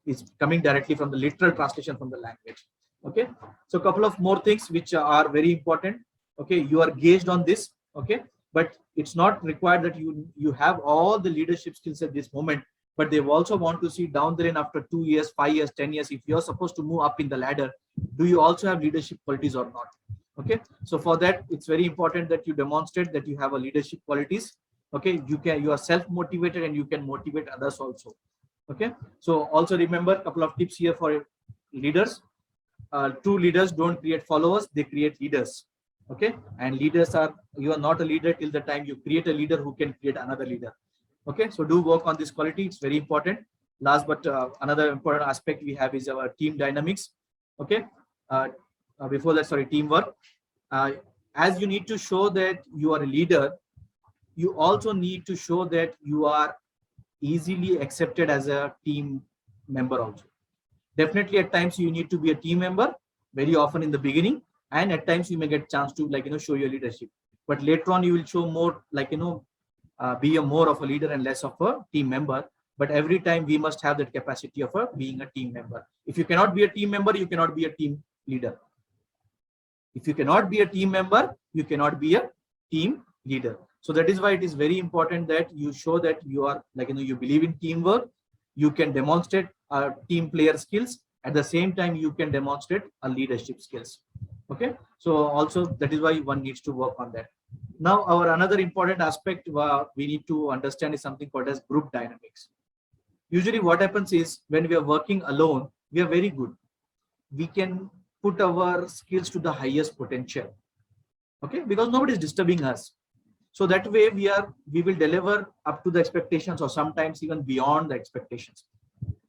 [SPEAKER 3] is coming directly from the literal translation from the language. Okay, so a couple of more things which are very important. Okay, you are gauged on this. Okay, but it's not required that you have all the leadership skills at this moment, but they also want to see down the line after 2 years, 5 years, 10 years, if you're supposed to move up in the ladder, do you also have leadership qualities or not? Okay, so for that, it's very important that you demonstrate that you have a leadership qualities. Okay, you are self-motivated and you can motivate others also. Okay, so also remember a couple of tips here for leaders. True leaders don't create followers, they create leaders. Okay, and you are not a leader till the time you create a leader who can create another leader. Okay, so do work on this quality. It's very important. Last but another important aspect we have is our team dynamics. Okay, before that, sorry, teamwork. As you need to show that you are a leader, you also need to show that you are easily accepted as a team member also. Definitely at times you need to be a team member very often in the beginning, and at times you may get chance to show your leadership, but later on you will show more be a more of a leader and less of a team member. But every time we must have that capacity of being a team member. If you cannot be a team member, you cannot be a team leader. If you cannot be a team member, you cannot be a team leader. So that is why it is very important that you show that you are you believe in teamwork, you can demonstrate team player skills. At the same time, you can demonstrate a leadership skills. Okay, so also that is why one needs to work on that. Now, our another important aspect we need to understand is something called as group dynamics. Usually what happens is when we are working alone, we are very good. We can put our skills to the highest potential. Okay, because nobody is disturbing us. So that way we will deliver up to the expectations, or sometimes even beyond the expectations.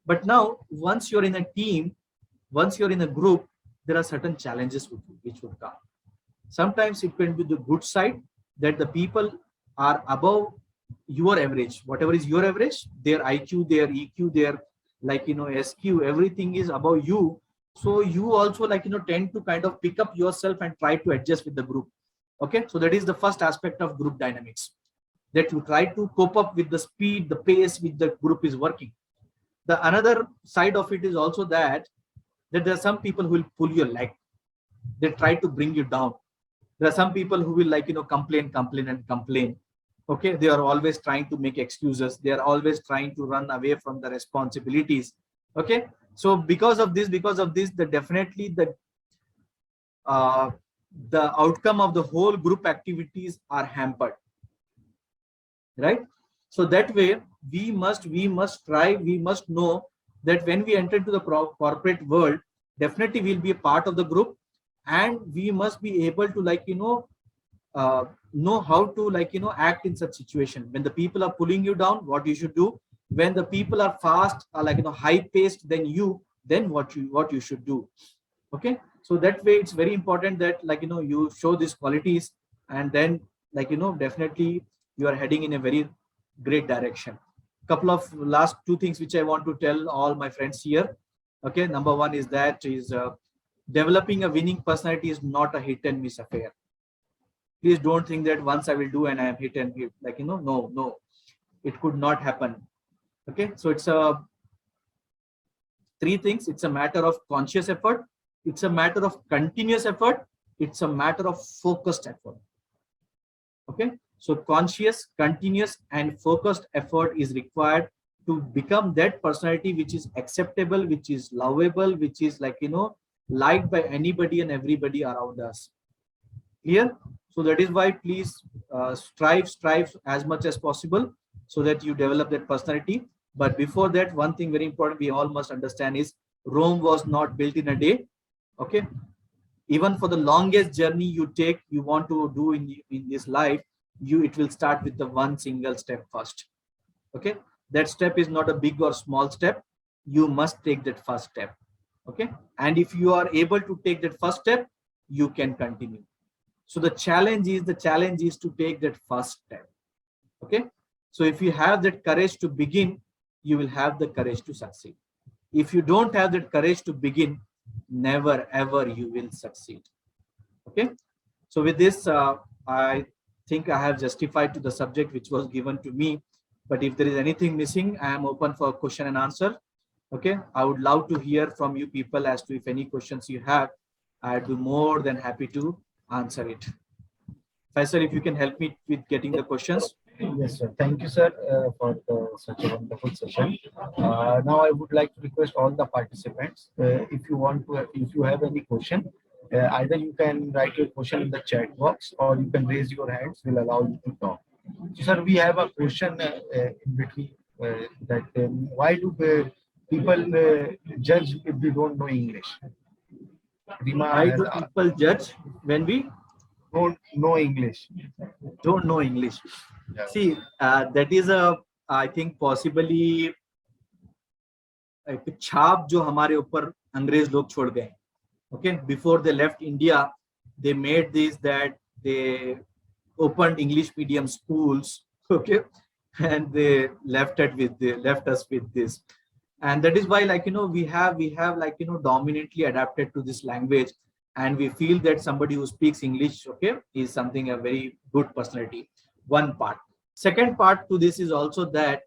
[SPEAKER 3] But now, once you're in a team, once you're in a group, there are certain challenges which would come. Sometimes it can be the good side, that the people are above your average, whatever is your average, their IQ, their EQ, their SQ, everything is above you. So you also tend to kind of pick up yourself and try to adjust with the group. Okay, so that is the first aspect of group dynamics, that you try to cope up with the speed, the pace which the group is working. The another side of it is also that there are some people who will pull your leg. They try to bring you down. There are some people who will complain. Okay, they are always trying to make excuses. They are always trying to run away from the responsibilities. Okay, so because of this, definitely the outcome of the whole group activities are hampered, right? So that way we must try, we must know that when we enter into the corporate world, definitely we'll be a part of the group, and we must be able to know how to act in such situation. When the people are pulling you down, what you should do. When the people are fast, high paced than you, then what you should do. Okay, so that way it's very important that you show these qualities, and then definitely you are heading in a very great direction. Couple of last two things which I want to tell all my friends here. Okay, number one is developing a winning personality is not a hit and miss affair. Please don't think that once I will do and I am hit and hit. No, it could not happen. Okay, so it's three things. It's a matter of conscious effort. It's a matter of continuous effort. It's a matter of focused effort. Okay, so conscious, continuous, and focused effort is required to become that personality which is acceptable, which is lovable, which is liked by anybody and everybody around us. Clear? So that is why please strive as much as possible so that you develop that personality. But before that, one thing very important we all must understand is Rome was not built in a day. Okay, even for the longest journey you want to do in this life, it will start with the one single step first. Okay, that step is not a big or small step. You must take that first step. Okay, and if you are able to take that first step, you can continue. So the challenge is to take that first step. Okay, so if you have that courage to begin, you will have the courage to succeed. If you don't have that courage to begin, never ever you will succeed. Okay, so with this I think I have justified to the subject which was given to me, but if there is anything missing, I am open for question and answer. Okay, I would love to hear from you people as to if any questions you have. I'd be more than happy to answer it. Faisal, if you can help me with getting the questions.
[SPEAKER 1] Yes, sir. Thank you, sir, for such a wonderful session. Now, I would like to request all the participants, if you have any question, either you can write your question in the chat box, or you can raise your hands. We'll allow you to talk. So, sir, we have a question in between that why do people judge if we don't know English?
[SPEAKER 3] Why do people judge when we
[SPEAKER 1] don't know English?
[SPEAKER 3] Don't know English.
[SPEAKER 1] Yeah.
[SPEAKER 3] See, that is I think possibly एक छाप जो हमारे ऊपर अंग्रेज लोग छोड़ गए. Okay, before they left India, they made this, that they opened English medium schools. Okay, and they left us with this, and that is why we have dominantly adapted to this language, and we feel that somebody who speaks English, okay, is something a very good personality. One part. Second part to this is also that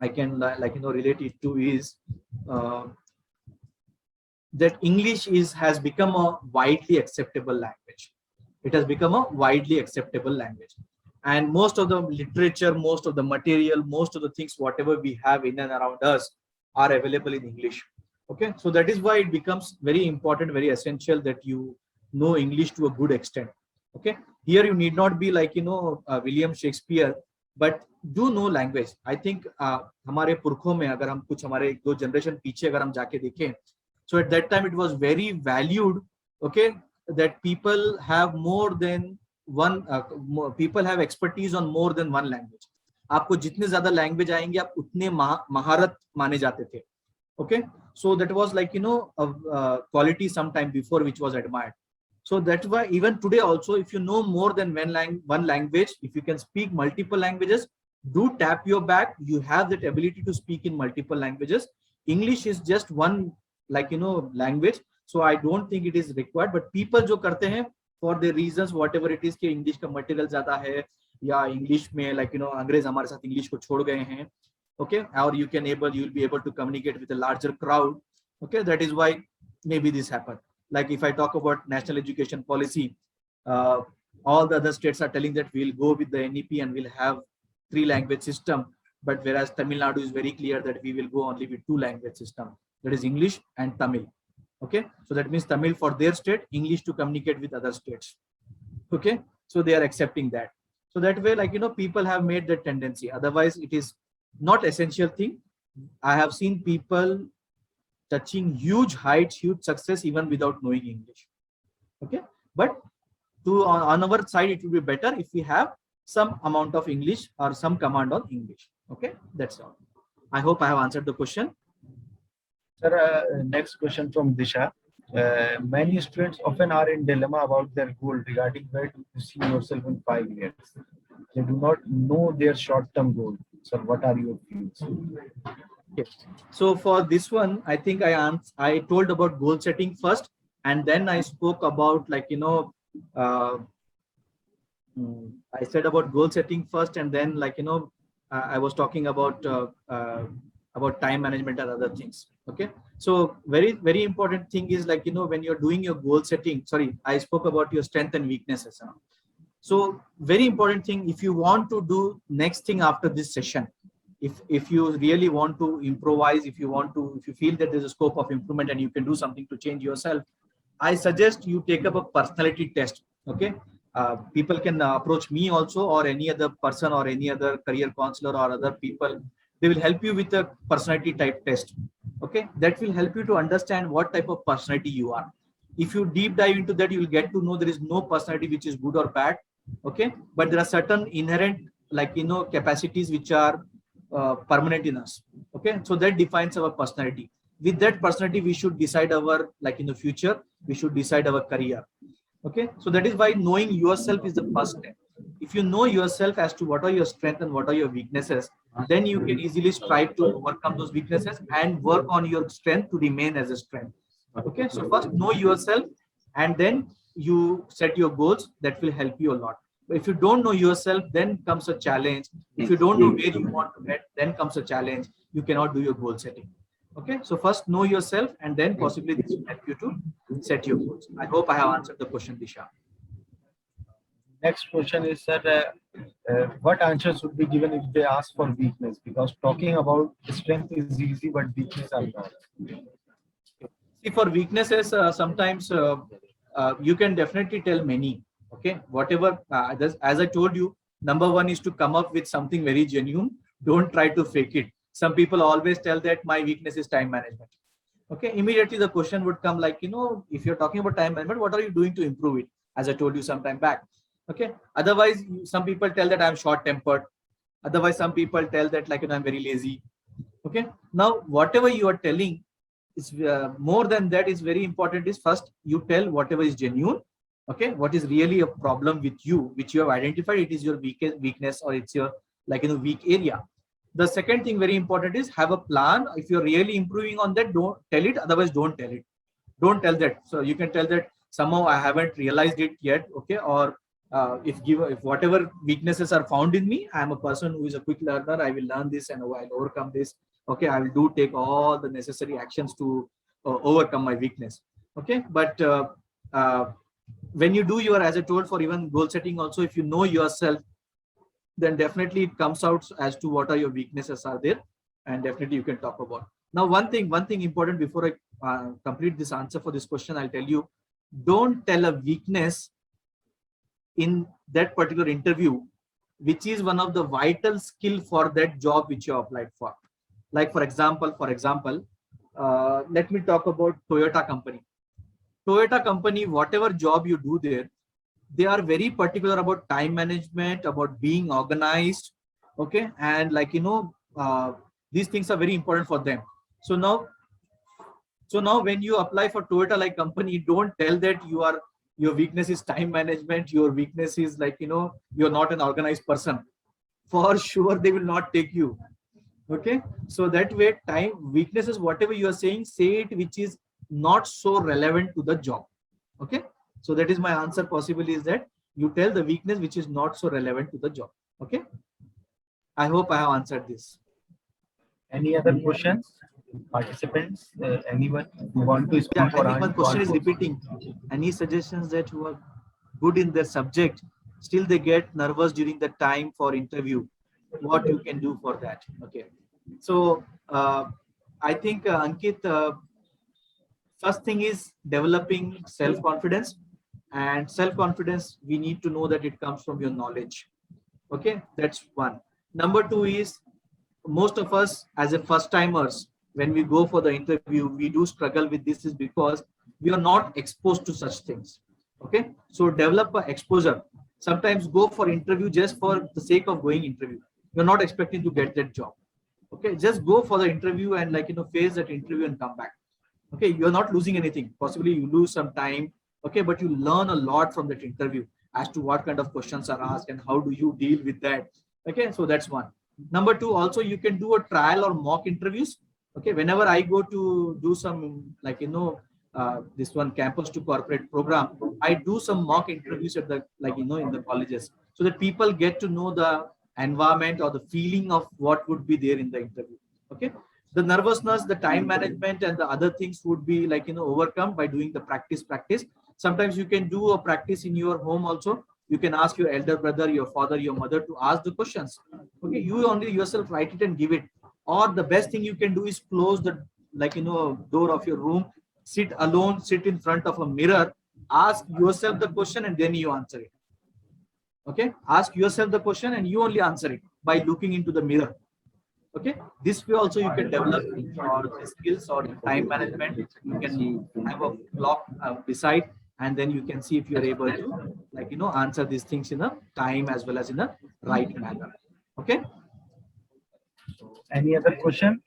[SPEAKER 3] I can relate it to is that English has become a widely acceptable language. It has become a widely acceptable language, and most of the literature, most of the material, most of the things whatever we have in and around us are available in English. Okay, so that is why it becomes very important, very essential that you know English to a good extent. Okay, here you need not be William Shakespeare, but do know language. I think हमारे पुरखों में अगर हम कुछ हमारे एक दो generation पीछे अगर हम जाके देखें, so at that time it was very valued, okay, that people have more than one people have expertise on more than one language. आपको जितने ज़्यादा language आएंगे आप उतने महारत माने जाते थे. Okay, so that was a quality sometime before which was admired. So that's why even today also, if you know more than one language, if you can speak multiple languages, do tap your back. You have that ability to speak in multiple languages. English is just one, like, language. So I don't think it is required, but people जो करते हैं for the reasons whatever it is कि English का material ज़्यादा है, या English में like अंग्रेज हमारे साथ English को छोड़ गए हैं, okay, or you will be able to communicate with a larger crowd, okay, that is why maybe this happened. Like if I talk about national education policy, all the other states are telling that we'll go with the NEP and we'll have 3 language system, but whereas Tamil Nadu is very clear that we will go only with 2 language system, that is English and Tamil. Okay, so that means Tamil for their state, English to communicate with other states. Okay, so they are accepting that. So that way, like people have made that tendency. Otherwise, it is not essential thing. I have seen people touching huge heights, huge success even without knowing English. Okay, but on our side, it will be better if we have some amount of English or some command on English. Okay, that's all. I hope I have answered the question.
[SPEAKER 1] Sir, next question from Disha. Many students often are in dilemma about their goal regarding where to see yourself in 5 years. They do not know their short-term goal. Sir, what are your views?
[SPEAKER 3] Okay. So for this one, I think I told about goal setting first, and then I spoke about like I said about goal setting first, and then like I was talking about time management and other things. Okay, so very, very important thing is like when you're doing your goal setting, sorry, I spoke about your strength and weaknesses. So very important thing, if you want to do next thing after this session, if you really want to improvise, if you feel that there's a scope of improvement and you can do something to change yourself, I suggest you take up a personality test. Okay, people can approach me also, or any other person, or any other career counselor, or other people. They will help you with a personality type test. Okay, that will help you to understand what type of personality you are. If you deep dive into that, you will get to know there is no personality which is good or bad. Okay, but there are certain inherent like capacities which are permanent in us. Okay, so that defines our personality. With that personality, we should decide our future. We should decide our career. Okay, so that is why knowing yourself is the first step. If you know yourself as to what are your strengths and what are your weaknesses, then you can easily strive to overcome those weaknesses and work on your strength to remain as a strength. Okay, so first know yourself, and then you set your goals. That will help you a lot. But if you don't know yourself, then comes a challenge. If you don't know where you want to get, then comes a challenge. You cannot do your goal setting. Okay, so first know yourself, and then possibly this will help you to set your goals. I hope I have answered the question, Disha.
[SPEAKER 1] Next question is, sir, what answers should be given if they ask for weakness? Because talking about strength is easy, but weakness are not.
[SPEAKER 3] See, for weaknesses, sometimes you can definitely tell many. Okay, whatever, as I told you, number one is to come up with something very genuine. Don't try to fake it. Some people always tell that my weakness is time management. Okay, immediately the question would come like, if you're talking about time management, what are you doing to improve it? As I told you some time back. Okay, otherwise, some people tell that I'm short-tempered. Otherwise, some people tell that like I'm very lazy. Okay, now whatever you are telling is more than that is very important. Is first you tell whatever is genuine. Okay, what is really a problem with you, which you have identified, it is your weakness, or it's your weak area. The second thing very important is have a plan. If you're really improving on that, don't tell it. Otherwise, don't tell it. Don't tell that. So you can tell that somehow I haven't realized it yet. Okay, or if whatever weaknesses are found in me, I am a person who is a quick learner. I will learn this and I'll overcome this. Okay, I will take all the necessary actions to overcome my weakness. Okay, but when you do your, as I told, for even goal setting also, if you know yourself, then definitely it comes out as to what are your weaknesses are there, and definitely you can talk about. Now, one thing important before I complete this answer for this question, I'll tell you, don't tell a weakness in that particular interview, which is one of the vital skill for that job which you applied for. Like for example, let me talk about Toyota company. Toyota company, whatever job you do there, they are very particular about time management, about being organized. Okay, and these things are very important for them. So now when you apply for Toyota like company, don't tell that you are your weakness is time management, your weakness is like, you're not an organized person, for sure they will not take you. Okay, so that way time weaknesses, whatever you are saying, say it which is not so relevant to the job. Okay, so that is my answer. Possibly is that you tell the weakness which is not so relevant to the job. Okay, I hope I have answered this.
[SPEAKER 1] Any other questions? Participants, anyone who want to speak?
[SPEAKER 3] Yeah, any one question is repeating. Any suggestions that who are good in their subject, still they get nervous during the time for interview? What you can do for that? Okay, so I think Ankit, first thing is developing self-confidence, and self-confidence we need to know that it comes from your knowledge. Okay, that's one. Number two is, most of us as a first timers, when we go for the interview, we do struggle with this is because we are not exposed to such things. Okay, so develop a exposure. Sometimes go for interview just for the sake of going interview. You're not expecting to get that job. Okay, just go for the interview and face that interview and come back. Okay, you're not losing anything. Possibly you lose some time. Okay, but you learn a lot from that interview as to what kind of questions are asked and how do you deal with that. Okay, so that's one. Number two, also you can do a trial or mock interviews. Okay, whenever I go to do some this one campus to corporate program, I do some mock interviews at the in the colleges, so that people get to know the environment or the feeling of what would be there in the interview. Okay, the nervousness, the time management, and the other things would be overcome by doing the practice. Sometimes you can do a practice in your home also. You can ask your elder brother, your father, your mother to ask the questions. Okay, you only yourself write it and give it. Or the best thing you can do is close the door of your room, sit alone, sit in front of a mirror, ask yourself the question and then you answer it. Okay, ask yourself the question and you only answer it by looking into the mirror. Okay, this way also you can develop your skills or time management. You can have a clock beside, and then you can see if you are able to answer these things in a time as well as in a right manner. Okay,
[SPEAKER 1] any other question?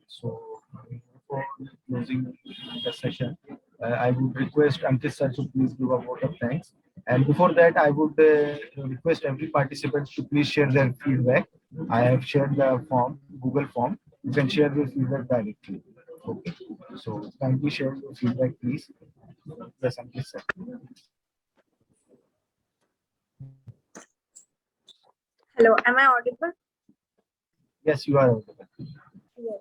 [SPEAKER 1] So before closing the session, I would request Ankit sir to please give a vote of thanks. And before that, I would request every participant to please share their feedback. I have shared the form, Google form. You can share your feedback directly. Okay. So kindly share your feedback, please. Yes, Ankit sir.
[SPEAKER 2] Hello, am I audible?
[SPEAKER 1] Yes, you are audible.
[SPEAKER 2] Yes.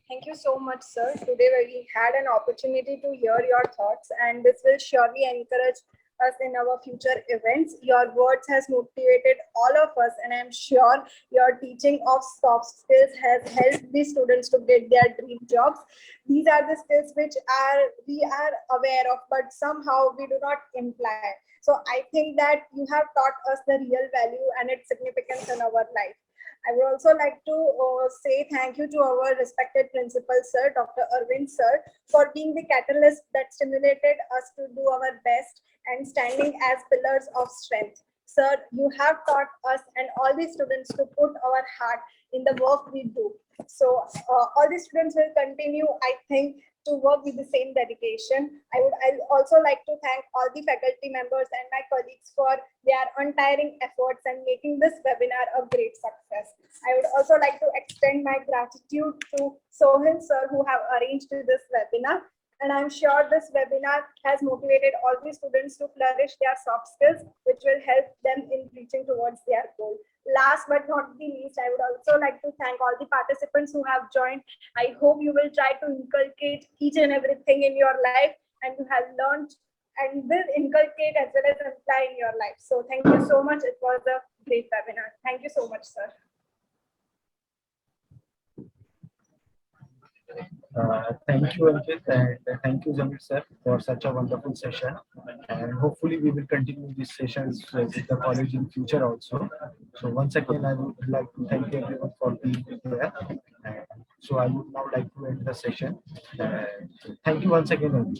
[SPEAKER 2] Thank you so much, sir. Today we had an opportunity to hear your thoughts, and this will surely encourage us in our future events. Your words has motivated all of us, and I'm sure your teaching of soft skills has helped the students to get their dream jobs. These are the skills which we are aware of, but somehow we do not imply. So I think that you have taught us the real value and its significance in our life. I would also like to say thank you to our respected principal, sir, Dr. Arvind, sir, for being the catalyst that stimulated us to do our best and standing as pillars of strength. Sir, you have taught us and all the students to put our heart in the work we do. So all the students will continue, I think, to work with the same dedication. I'd also like to thank all the faculty members and my colleagues for their untiring efforts and making this webinar a great success. I would also like to extend my gratitude to Sohil sir, who have arranged this webinar. And I'm sure this webinar has motivated all the students to flourish their soft skills, which will help them in reaching towards their goal. Last but not the least, I would also like to thank all the participants who have joined. I hope you will try to inculcate each and everything in your life, and you have learned and will inculcate as well as apply in your life. So thank you so much. It was a great webinar. Thank you so much, sir.
[SPEAKER 1] Thank you, Ankit, and thank you, Jamil sir, for such a wonderful session. And hopefully, we will continue these sessions with the college in future also. So once again, I would like to thank everyone for being here. So I would now like to end the session. Thank you once again, everyone.